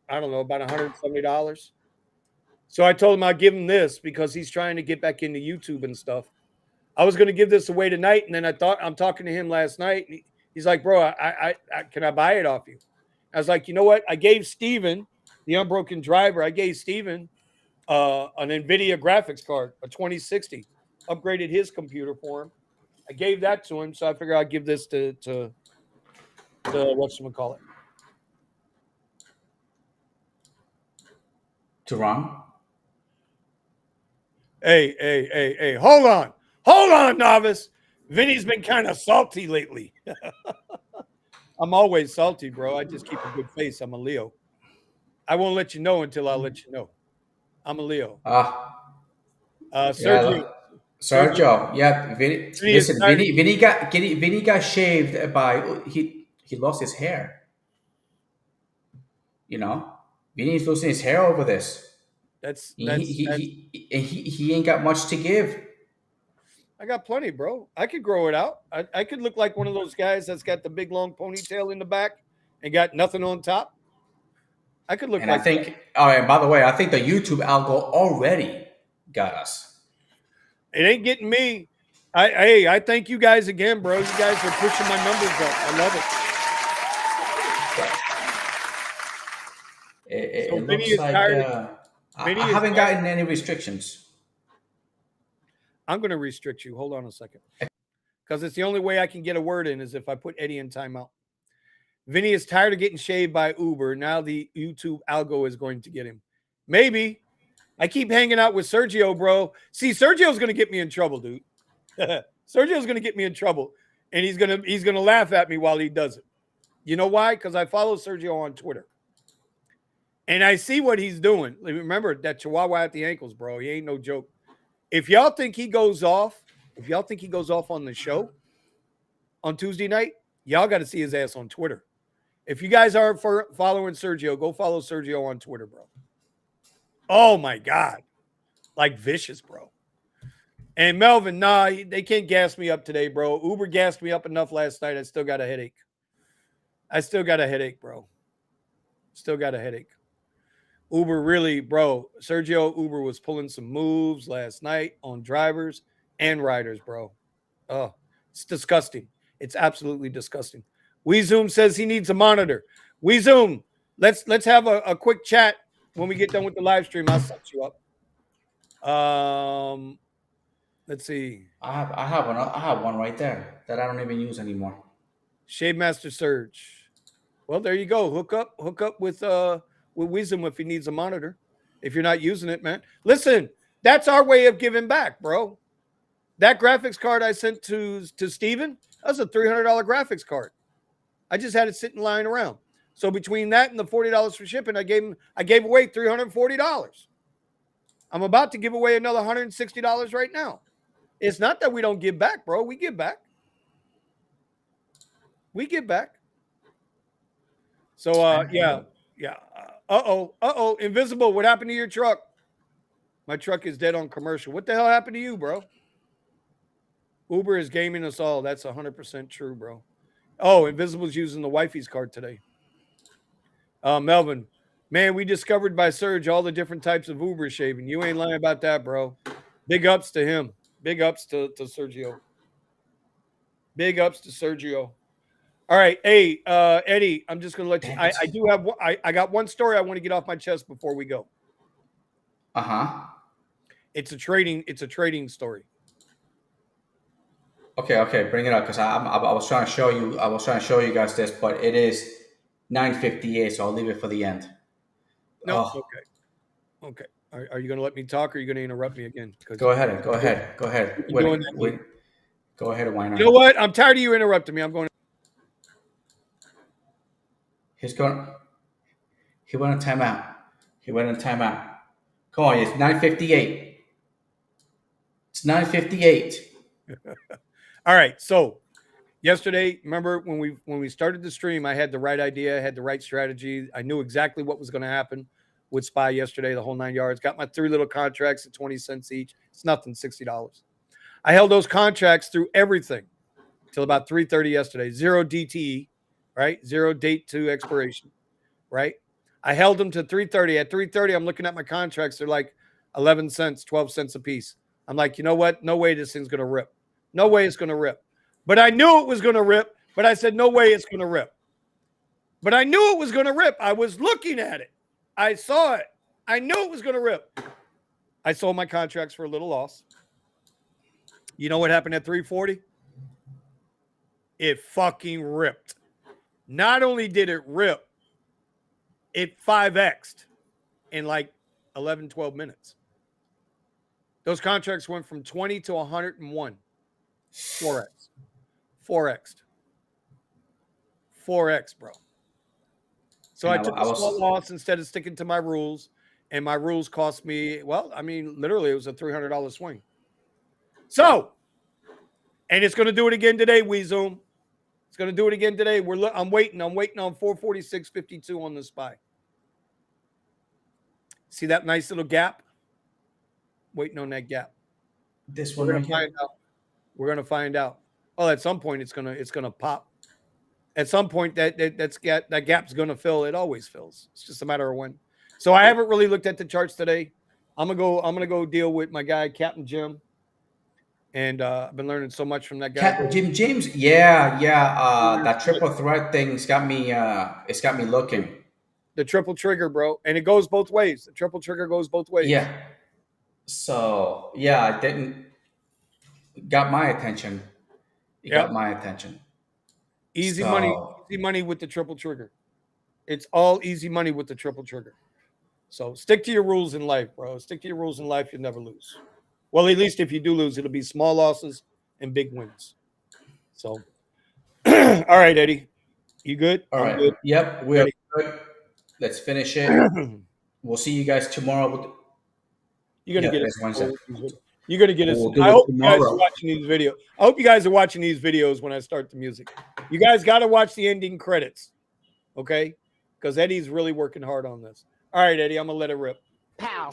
I don't know, about $170. So I told him I'd give him this because he's trying to get back into YouTube and stuff. I was going to give this away tonight, and then I'm talking to him last night, and he's like, "Bro, I can I buy it off you?" I was like, "You know what? I gave Steven, the unbroken driver, I gave Steven an NVIDIA graphics card, a 2060. Upgraded his computer for him. I gave that to him, so I figure I'd give this to whatchamacallit. To Ron? Hey, hold on, novice. Vinny's been kind of salty lately. I'm always salty, bro. I just keep a good face. I'm a Leo. I won't let you know until I let you know. I'm a Leo. Sergio. Yeah, Sergio. Yeah, Vinny. Vinny is Listen, tired. Vinny got shaved by he lost his hair. You know, Vinny's losing his hair over this. That's He ain't got much to give. I got plenty, bro. I could grow it out. I could look like one of those guys that's got the big long ponytail in the back and got nothing on top. I could look And like I think, that. oh, and by the way, I think the YouTube algo already got us. It ain't getting me. I thank you guys again, bro. You guys are pushing my numbers up. I love it. So It Vinny looks is like tired. I Vinny is haven't tired. gotten any restrictions. I'm going to restrict you. Hold on a second. Because it's the only way I can get a word in is if I put Eddie in timeout. Vinny is tired of getting shaved by Uber. Now the YouTube algo is going to get him. Maybe. I keep hanging out with Sergio, bro. See, Sergio's going to get me in trouble, dude. Sergio's going to get me in trouble. And he's gonna laugh at me while he does it. You know why? Because I follow Sergio on Twitter. And I see what he's doing. Remember that Chihuahua at the ankles, bro. He ain't no joke. If y'all think he goes off on the show on Tuesday night, y'all got to see his ass on Twitter. If you guys aren't following Sergio, go follow Sergio on Twitter, bro. Oh my God. Like vicious, bro. And Melvin, nah, they can't gas me up today, bro. Uber gassed me up enough last night. I still got a headache. Bro. Still got a headache. Uber really, bro. Sergio Uber was pulling some moves last night on drivers and riders, bro. Oh, it's disgusting. It's absolutely disgusting. WeZoom says he needs a monitor. WeZoom, let's have a quick chat when we get done with the live stream. I'll set you up. Let's see. I have one right there that I don't even use anymore. Shave Master Surge. Well, there you go. Hook up with WeZoom if he needs a monitor. If you're not using it, man. Listen, that's our way of giving back, bro. That graphics card I sent to Steven, that's a $300 graphics card. I just had it sitting lying around. So between that and the $40 for shipping, I gave away $340. I'm about to give away another $160 right now. It's not that we don't give back, bro. We give back. So yeah. Invisible. What happened to your truck? My truck is dead on commercial. What the hell happened to you, bro? Uber is gaming us all. That's 100% true, bro. Oh, Invisible's using the wifey's card today. Melvin, man, we discovered by Serge all the different types of Uber shaving. You ain't lying about that, bro. Big ups to him. Big ups to Sergio. Big ups to Sergio. All right. Hey, Eddie, I'm just gonna let you. I do have I got one story I want to get off my chest before we go. It's a trading story. Okay, bring it up because I was trying to show you guys this, but it is 9:58, so I'll leave it for the end. No, okay. Are you going to let me talk, or are you going to interrupt me again? Go ahead. Go ahead. Go ahead. Why not? You know what? I'm tired of you interrupting me. I'm going. He went on timeout. Come on, it's 9:58. It's 9:58. All right. So yesterday, remember when we started the stream, I had the right idea, I had the right strategy. I knew exactly what was going to happen with SPY yesterday, the whole 9 yards. Got my 3 little contracts at 20 cents each. It's nothing, $60. I held those contracts through everything till about 3:30 yesterday. 0 DTE, right? 0 date to expiration, right? I held them to 3:30. At 3:30, I'm looking at my contracts. They're like 11 cents, 12 cents a piece. I'm like, you know what? No way this thing's going to rip. No way it's going to rip. But I knew it was going to rip. But I said, no way it's going to rip. But I knew it was going to rip. I was looking at it. I saw it. I knew it was going to rip. I sold my contracts for a little loss. You know what happened at 3:40? It fucking ripped. Not only did it rip, it 5x'd in like 11, 12 minutes. Those contracts went from 20 to 101. 4x. 4x'd. 4x, bro. So I took a small loss instead of sticking to my rules. And my rules cost me, well, I mean, literally, it was a $300 swing. So, and it's going to do it again today, WeZoom. It's going to do it again today. I'm waiting on 446.52 on the SPY. See that nice little gap? Waiting on that gap. This one We're right going to find out. We're going to find out. Well, at some point, it's gonna pop. At some point, that gap's going to fill. It always fills. It's just a matter of when. So I haven't really looked at the charts today. I'm gonna go deal with my guy Captain Jim, and I've been learning so much from that guy. Captain Jim James, yeah. That triple threat thing's got me. It's got me looking. The triple trigger, bro, and it goes both ways. The triple trigger goes both ways. Yeah. So yeah, I didn't got my attention. It got my attention. Easy So, money with the triple trigger. It's all easy money with the triple trigger. So stick to your rules in life, bro. Stick to your rules in life. You'll never lose. Well, at least if you do lose, it'll be small losses and big wins. So, all right, Eddie, you good? all right. Good. Yep, we're good. Let's finish it. We'll see you guys tomorrow. You're gonna get us. Wednesday. You're gonna get us. We'll do I it hope you guys tomorrow. are watching these videos. I hope you guys are watching these videos when I start the music. You guys got to watch the ending credits, okay? Because Eddie's really working hard on this. All right, Eddie, I'm gonna let it rip. Pow.